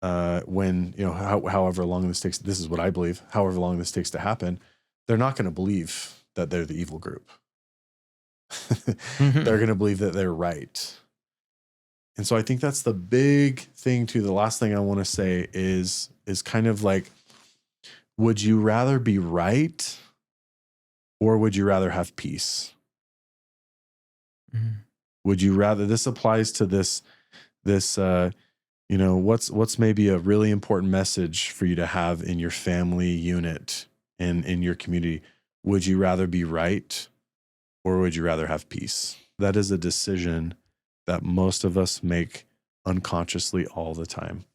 when, however long this takes, this is what I believe, however long this takes to happen, they're not going to believe that they're the evil group. They're going to believe that they're right. And so I think that's the big thing too. The last thing I want to say is kind of like, would you rather be right, or would you rather have peace? Would you rather, this applies to this, what's maybe a really important message for you to have in your family unit and in your community? Would you rather be right, or would you rather have peace? That is a decision that most of us make unconsciously all the time.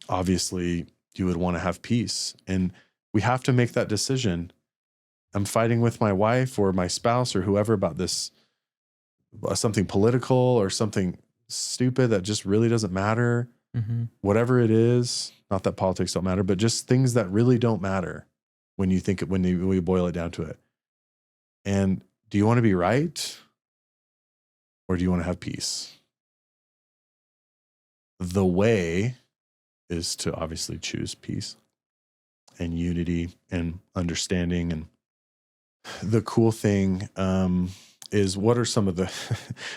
Obviously, you would want to have peace, and we have to make that decision. I'm fighting with my wife or my spouse or whoever about this, something political or something stupid that just really doesn't matter. Whatever it is, not that politics don't matter, but just things that really don't matter when we boil it down to it. And do you want to be right, or do you want to have peace? The way is to obviously choose peace and unity and understanding. And the cool thing is, what are some of the,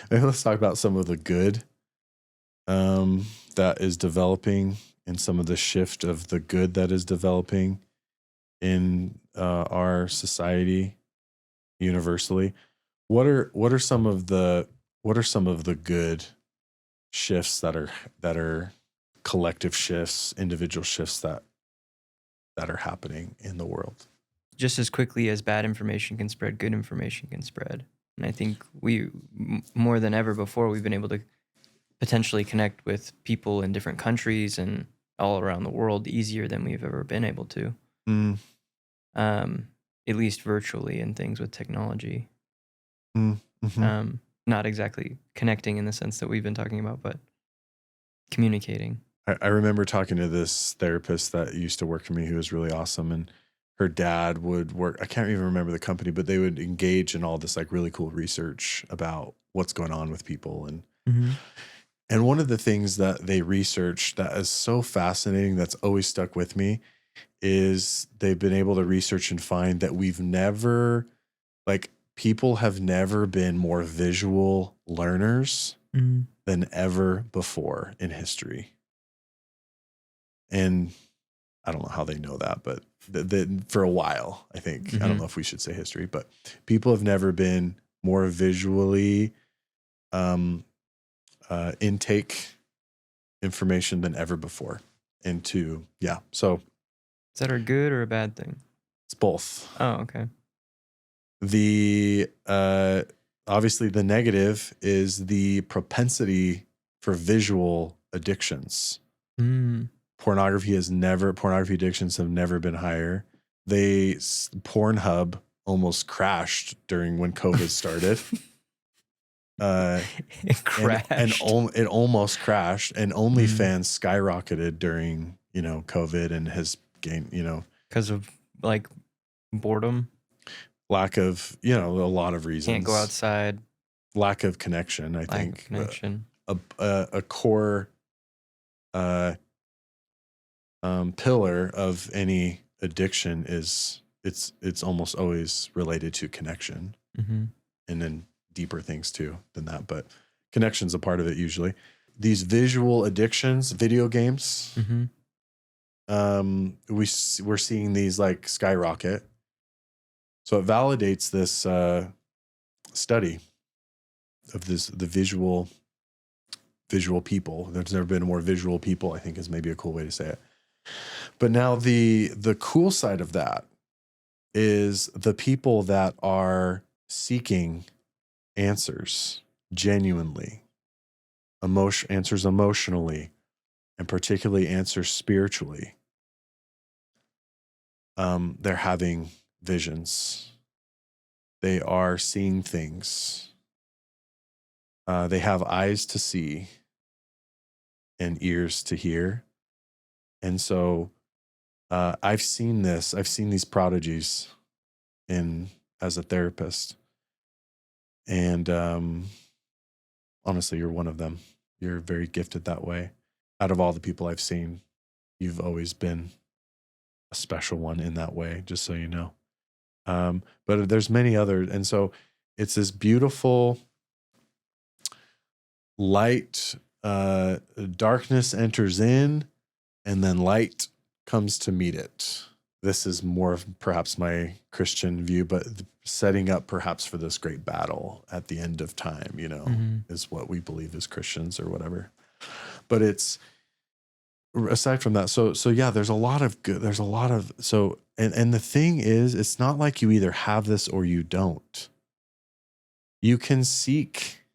let's talk about some of the good that is developing, and some of the shift of the good that is developing in our society universally. What are some of the good shifts that are collective shifts, individual shifts that are happening in the world? Just as quickly as bad information can spread, good information can spread. And I think more than ever before, we've been able to potentially connect with people in different countries and all around the world easier than we've ever been able to. At least virtually, and things with technology. Not exactly connecting in the sense that we've been talking about, but communicating. I remember talking to this therapist that used to work for me, who was really awesome, and her dad would work, I can't even remember the company, but they would engage in all this like really cool research about what's going on with people. And one of the things that they researched that is so fascinating, that's always stuck with me, is they've been able to research and find that people have never been more visual learners than ever before in history. And I don't know how they know that, but for a while, I think, I don't know if we should say history, but people have never been more visually intake information than ever before. So is that a good or a bad thing? It's both. Oh, okay. The obviously the negative is the propensity for visual addictions. Pornography addictions have never been higher. Pornhub almost crashed during when COVID started. It crashed. And it almost crashed, and OnlyFans skyrocketed during, COVID, and has gained, because of like boredom, lack of, a lot of reasons. Can't go outside. Lack of connection, I think. Connection. A core pillar of any addiction is it's almost always related to connection, and then deeper things too than that, but connection's a part of it usually. These visual addictions, video games, we're seeing these like skyrocket. So it validates this study of the visual visual people. There's never been more visual people, I think is maybe a cool way to say it. But now the cool side of that is the people that are seeking answers genuinely, answers emotionally, and particularly answers spiritually. They're having visions. They are seeing things. They have eyes to see and ears to hear. And so I've seen this. I've seen these prodigies as a therapist. And honestly, you're one of them. You're very gifted that way. Out of all the people I've seen, you've always been a special one in that way, just so you know. But there's many others. And so it's this beautiful light, darkness enters in, and then light comes to meet it. This is more of perhaps my Christian view, but setting up perhaps for this great battle at the end of time, is what we believe as Christians or whatever. But it's aside from that. So yeah, there's a lot of good. There's a lot of, and the thing is, it's not like you either have this or you don't. You can seek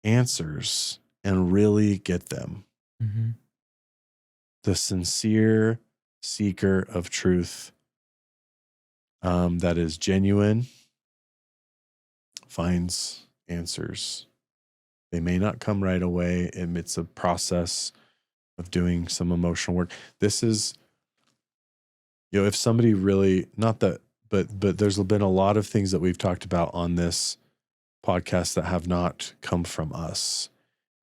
answers and really get them. Mm-hmm. The sincere seeker of truth that is genuine finds answers. They may not come right away, and it's a process of doing some emotional work. This is, if somebody really, not that, but there's been a lot of things that we've talked about on this podcast that have not come from us.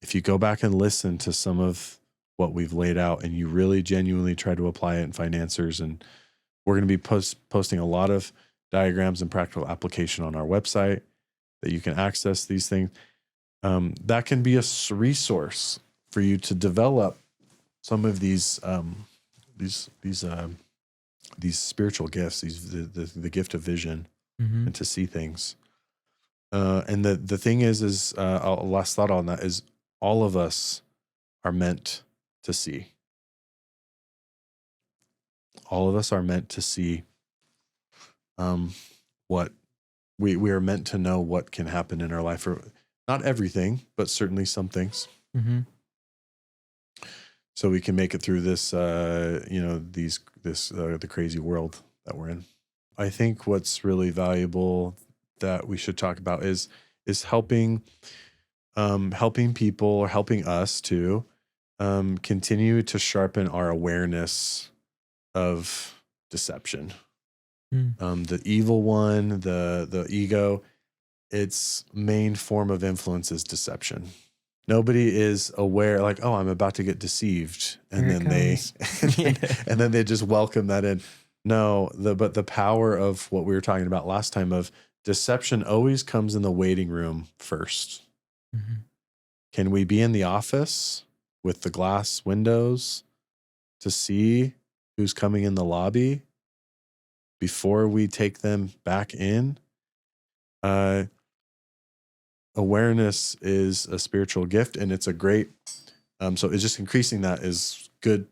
If you go back and listen to some of what we've laid out and you really genuinely try to apply it and find answers, and we're going to be posting a lot of diagrams and practical application on our website that you can access these things. That can be a resource for you to develop some of these spiritual gifts, the gift of vision, Mm-hmm. and to see things. And the thing is last thought on that is, all of us are meant to see. All of us are meant to see what we are meant to know what can happen in our life, or not everything, but certainly some things. Mm-hmm. So we can make it through this, the crazy world that we're in. I think what's really valuable that we should talk about is helping people, or helping us to continue to sharpen our awareness of deception. The evil one, the ego, its main form of influence is deception. Nobody is aware, like, oh, I'm about to get deceived, and Here it comes. and then they just welcome that in. No, but the power of what we were talking about last time of deception always comes in the waiting room first. Mm-hmm. Can we be in the office with the glass windows to see who's coming in the lobby before we take them back in? Awareness is a spiritual gift, and it's a great, so it's just increasing that is good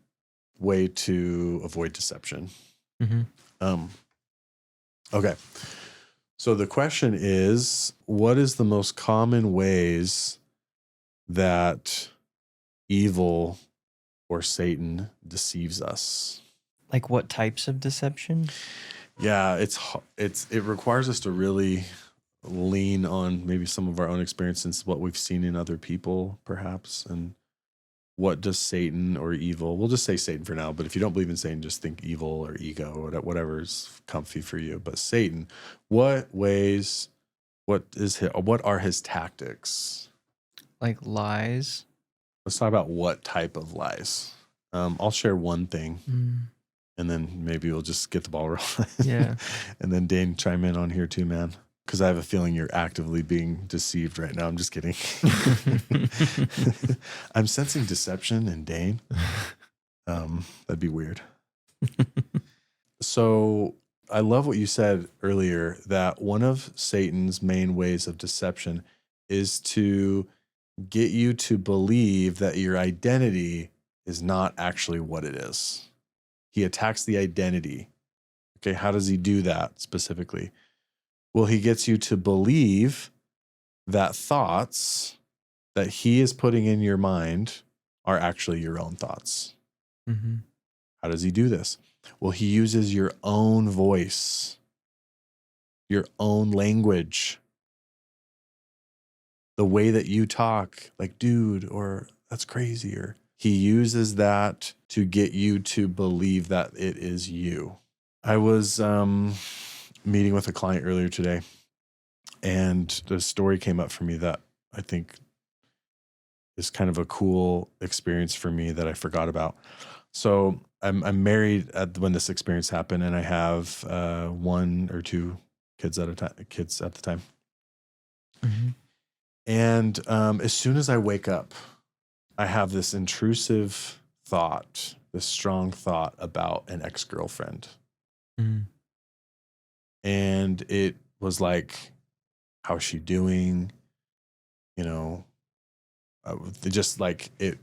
way to avoid deception. Mm-hmm. Okay. So the question is, what is the most common ways that evil or Satan deceives us? Like what types of deception? Yeah, it requires us to really lean on maybe some of our own experiences, what we've seen in other people, perhaps, and what does Satan or evil, we'll just say Satan for now, but if you don't believe in Satan, just think evil or ego or whatever is comfy for you. But Satan, what are his tactics? Like lies? Let's talk about what type of lies. I'll share one thing, and then maybe we'll just get the ball rolling. Yeah. And then Dane, chime in on here too, man. Because I have a feeling you're actively being deceived right now. I'm just kidding. I'm sensing deception in Dane. That'd be weird. So I love what you said earlier, that one of Satan's main ways of deception is to get you to believe that your identity is not actually what it is. He attacks the identity. Okay, how does he do that specifically? Well, he gets you to believe that thoughts that he is putting in your mind are actually your own thoughts. Mm-hmm. How does he do this? Well, he uses your own voice, your own language, the way that you talk, like, dude, or that's crazy, or he uses that to get you to believe that it is you. I was meeting with a client earlier today, and the story came up for me that I think is kind of a cool experience for me that I forgot about. So I'm married when this experience happened, and I have 1 or 2 kids at the time. Mm-hmm. And as soon as I wake up, I have this intrusive thought, this strong thought about an ex-girlfriend. Mm-hmm. And it was like, how's she doing? You know, just like it.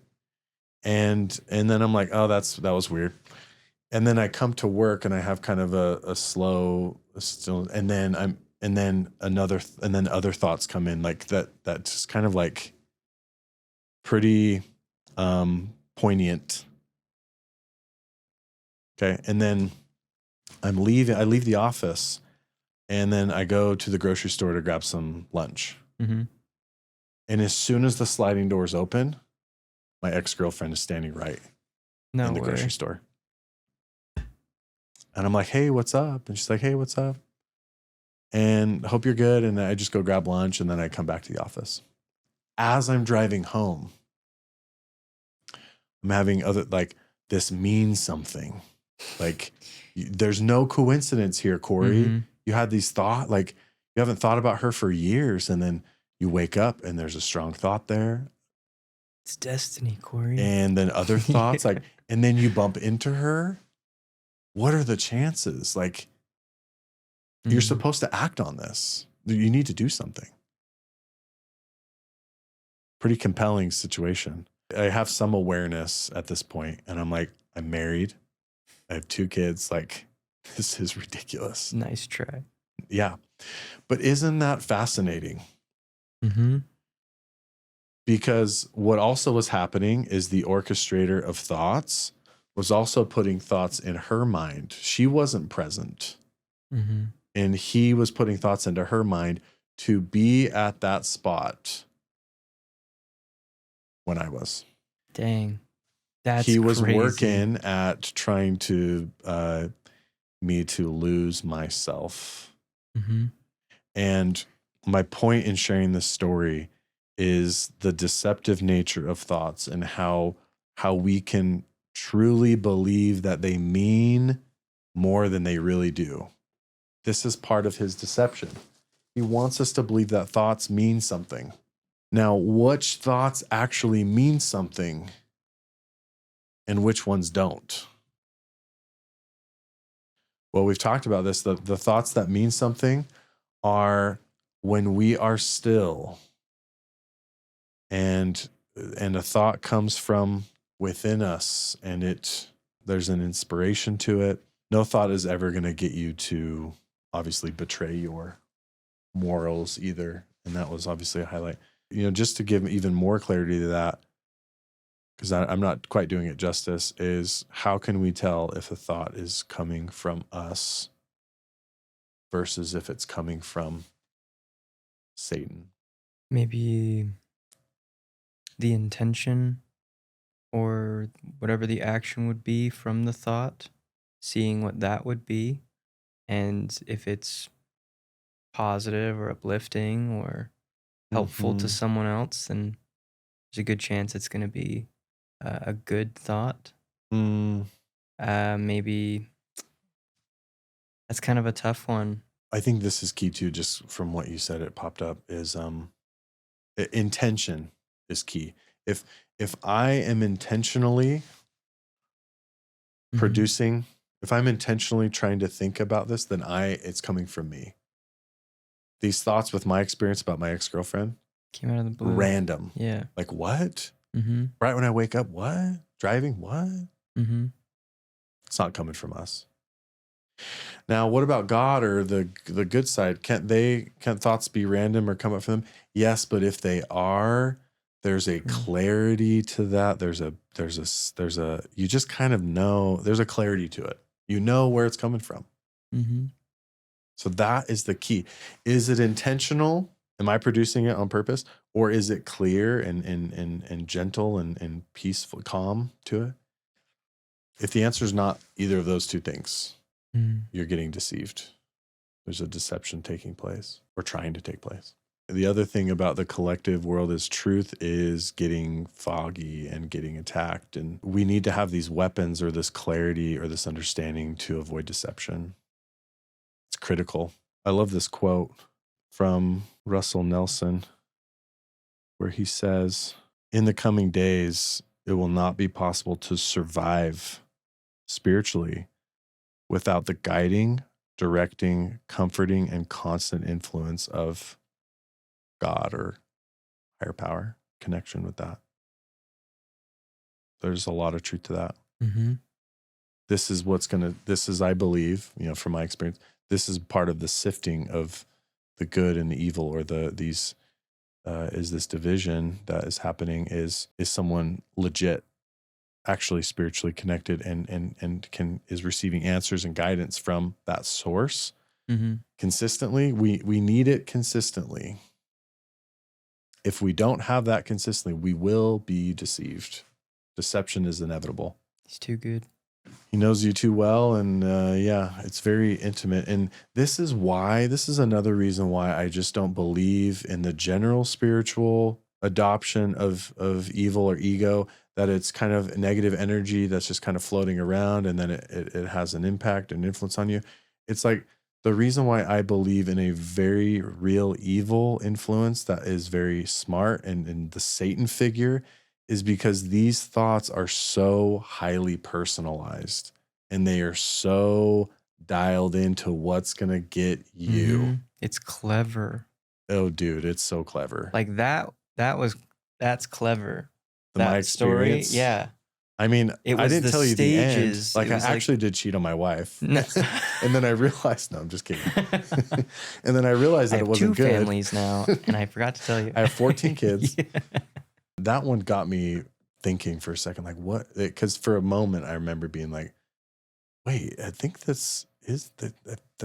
And then I'm like, oh, that was weird. And then I come to work and I have kind of a slow, and then other thoughts come in like that just kind of like pretty poignant. Okay. And then I leave the office, and then I go to the grocery store to grab some lunch. Mm-hmm. And as soon as the sliding doors open, my ex-girlfriend is standing right No in the way. grocery store. And I'm like, hey, what's up? And she's like, hey, what's up? And hope you're good. And I just go grab lunch, and then I come back to the office. As I'm driving home, I'm having this means something. Like, there's no coincidence here, Corey. Mm-hmm. You had these thoughts, like you haven't thought about her for years. And then you wake up and there's a strong thought there. It's destiny, Corey. And then other thoughts, like, and then you bump into her. What are the chances? Like, you're supposed to act on this. You need to do something. Pretty compelling situation. I have some awareness at this point, and I'm like, I'm married. I have 2 kids. Like, this is ridiculous. Nice try. Yeah. But isn't that fascinating? Mm-hmm. Because what also was happening is the orchestrator of thoughts was also putting thoughts in her mind. She wasn't present. Mm-hmm. And he was putting thoughts into her mind to be at that spot when I was. Dang. That's he was crazy. working at trying to me to lose myself. Mm-hmm. And my point in sharing this story is the deceptive nature of thoughts and how we can truly believe that they mean more than they really do. This is part of his deception. He wants us to believe that thoughts mean something. Now, which thoughts actually mean something and which ones don't? Well, we've talked about this. The thoughts that mean something are when we are still and a thought comes from within us, and there's an inspiration to it. No thought is ever going to get you to obviously betray your morals either. And that was obviously a highlight. Just to give even more clarity to that, because I'm not quite doing it justice, is how can we tell if a thought is coming from us versus if it's coming from Satan? Maybe the intention or whatever the action would be from the thought, seeing what that would be. And if it's positive or uplifting or helpful to someone else, then there's a good chance it's going to be a good thought. Maybe that's kind of a tough one. I think this is key too, just from what you said, it popped up, is intention is key. If I am intentionally producing, if I'm intentionally trying to think about this, then it's coming from me. These thoughts with my experience about my ex-girlfriend, Came out of the blue. Random. Yeah. Like, what? Mm-hmm. Right when I wake up, what? Driving, what? Mm-hmm. It's not coming from us. Now, what about God or the good side? Can't thoughts be random or come up from them? Yes, but if they are, there's a clarity to that. There's a you just kind of know, there's a clarity to it. You know where it's coming from. Mm-hmm. So that is the key. Is it intentional? Am I producing it on purpose? Or is it clear and gentle and peaceful, calm to it? If the answer is not either of those two things, you're getting deceived. There's a deception taking place or trying to take place. The other thing about the collective world is truth is getting foggy and getting attacked. And we need to have these weapons or this clarity or this understanding to avoid deception. It's critical. I love this quote from Russell Nelson where he says, in the coming days, it will not be possible to survive spiritually without the guiding, directing, comforting, and constant influence of God or higher power, connection with that. There's a lot of truth to that. Mm-hmm. This is, I believe, from my experience, this is part of the sifting of the good and the evil, or is this division that is happening, is someone legit, actually spiritually connected and is receiving answers and guidance from that source consistently. We need it consistently. If we don't have that consistently, we will be deceived. Deception is inevitable. It's too good. He knows you too well. And it's very intimate. And this is another reason why I just don't believe in the general spiritual adoption of evil or ego, that it's kind of negative energy that's just kind of floating around and then it has an impact and influence on you. It's like the reason why I believe in a very real evil influence that is very smart and the Satan figure is because these thoughts are so highly personalized and they are so dialed into what's going to get you. Mm-hmm. It's clever. Oh, dude, it's so clever. Like that's clever. My That story, experience. yeah. I mean, It I was didn't the tell you the end. stages. Like, It I was like- actually did cheat on my wife. No. And then I realized, no, I'm just kidding. And then I realized I that have it wasn't two good. families now, and I forgot to tell you. I have 14 kids. Yeah. That one got me thinking for a second, like, what? Because for a moment, I remember being like, wait, I think there's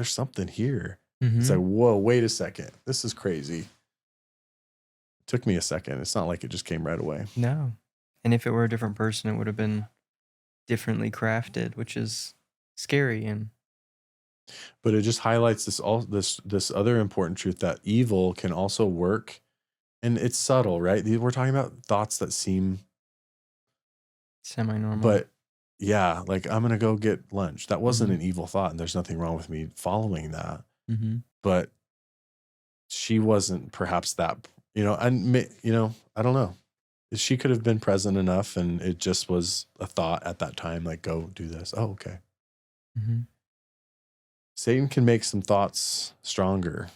something here. Mhm. It's like, whoa, wait a second. This is crazy. It took me a second. It's not like it just came right away. No. And if it were a different person, it would have been differently crafted, which is scary. And But it just highlights this other important truth that evil can also work, and it's subtle, right? We're talking about thoughts that seem semi-normal. but yeah, like I'm gonna go get lunch. That wasn't an evil thought, and there's nothing wrong with me following that. Mm-hmm. But she wasn't perhaps that, and I don't know. She could have been present enough, and it just was a thought at that time, like, go do this. Oh, okay. Mm-hmm. Satan can make some thoughts stronger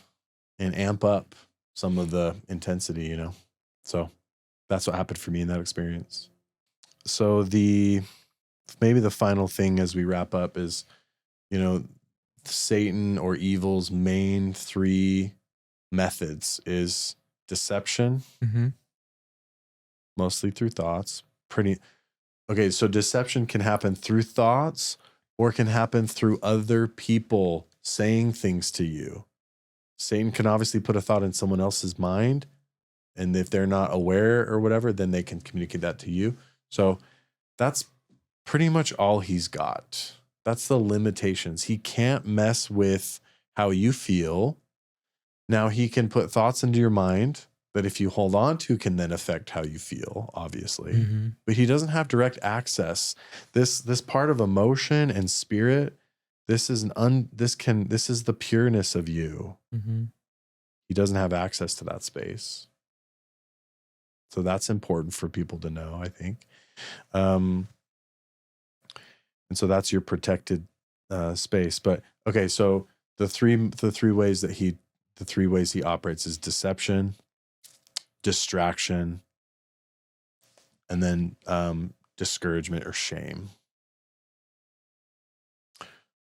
and amp up some of the intensity, So that's what happened for me in that experience. So maybe the final thing as we wrap up is, Satan or evil's main three methods is deception, Mm-hmm. mostly through thoughts. Okay, so deception can happen through thoughts or can happen through other people saying things to you. Satan can obviously put a thought in someone else's mind, and if they're not aware or whatever, then they can communicate that to you. So that's pretty much all he's got. That's the limitations. He can't mess with how you feel. Now he can put thoughts into your mind that if you hold on to can then affect how you feel, obviously. Mm-hmm. But he doesn't have direct access. This part of emotion and spirit, this is the pureness of you. Mm-hmm. He doesn't have access to that space. So that's important for people to know, I think. And so that's your protected space. But okay, so the three ways he operates is deception, distraction, and then discouragement or shame.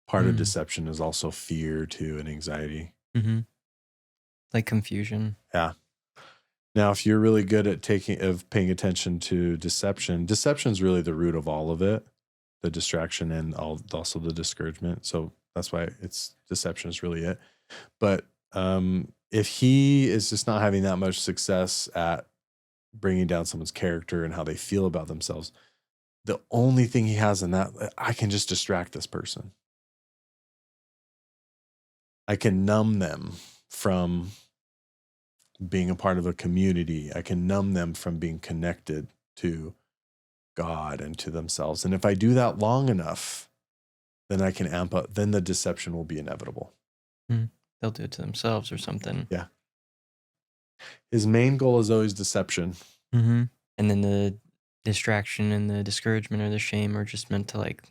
Part of deception is also fear too, and anxiety. Mm-hmm. Like confusion. Yeah. Now, if you're really good at paying attention to deception is really the root of all of it, the distraction and also the discouragement. So that's why deception is really it. But if he is just not having that much success at bringing down someone's character and how they feel about themselves, the only thing he has in that, I can just distract this person. I can numb them from being a part of a community. I can numb them from being connected to God and to themselves. And if I do that long enough, then I can amp up, then the deception will be inevitable. They'll do it to themselves or something. Yeah. His main goal is always deception. Mm-hmm. And then the distraction and the discouragement or the shame are just meant to like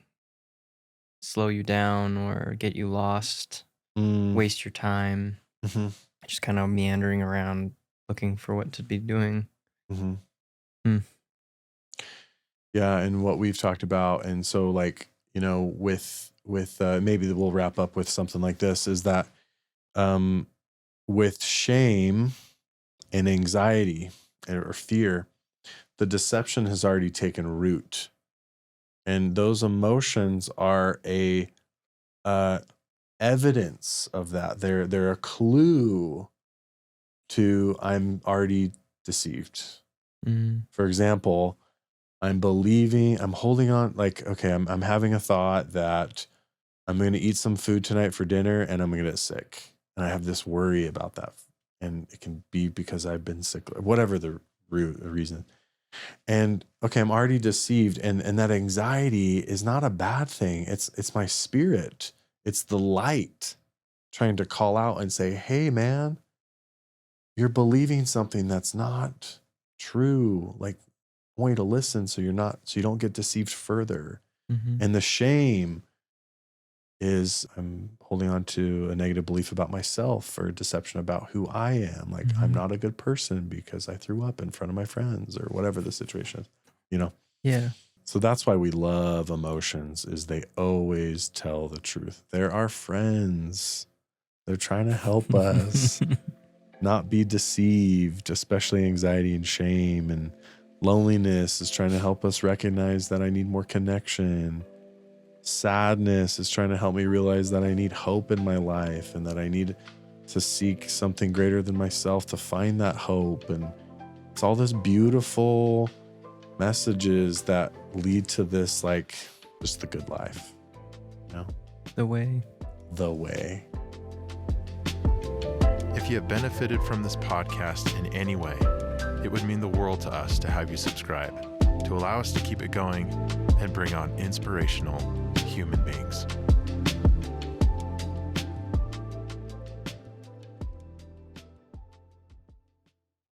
slow you down or get you lost, waste your time, just kind of meandering around looking for what to be doing. Yeah, and what we've talked about, and so like, with maybe we'll wrap up with something like this, is that with shame and anxiety or fear, the deception has already taken root. And those emotions are a evidence of that. They're a clue to I'm already deceived. For example, I'm holding on, like, okay, I'm having a thought that I'm going to eat some food tonight for dinner and I'm going to get sick. And I have this worry about that. And it can be because I've been sick, whatever the reason. And okay, I'm already deceived. And that anxiety is not a bad thing. It's my spirit. It's the light trying to call out and say, hey man, you're believing something that's not true. Like, I want you to listen so you don't get deceived further. And the shame is I'm holding on to a negative belief about myself or deception about who I am. Like, I'm not a good person because I threw up in front of my friends or whatever the situation is, Yeah. So that's why we love emotions, is they always tell the truth. They're our friends. They're trying to help us not be deceived, especially anxiety and shame. And loneliness is trying to help us recognize that I need more connection. Sadness is trying to help me realize that I need hope in my life and that I need to seek something greater than myself to find that hope. And it's all this beautiful messages that lead to this, like, just the good life. The way. If you have benefited from this podcast in any way, it would mean the world to us to have you subscribe, to allow us to keep it going and bring on inspirational human beings.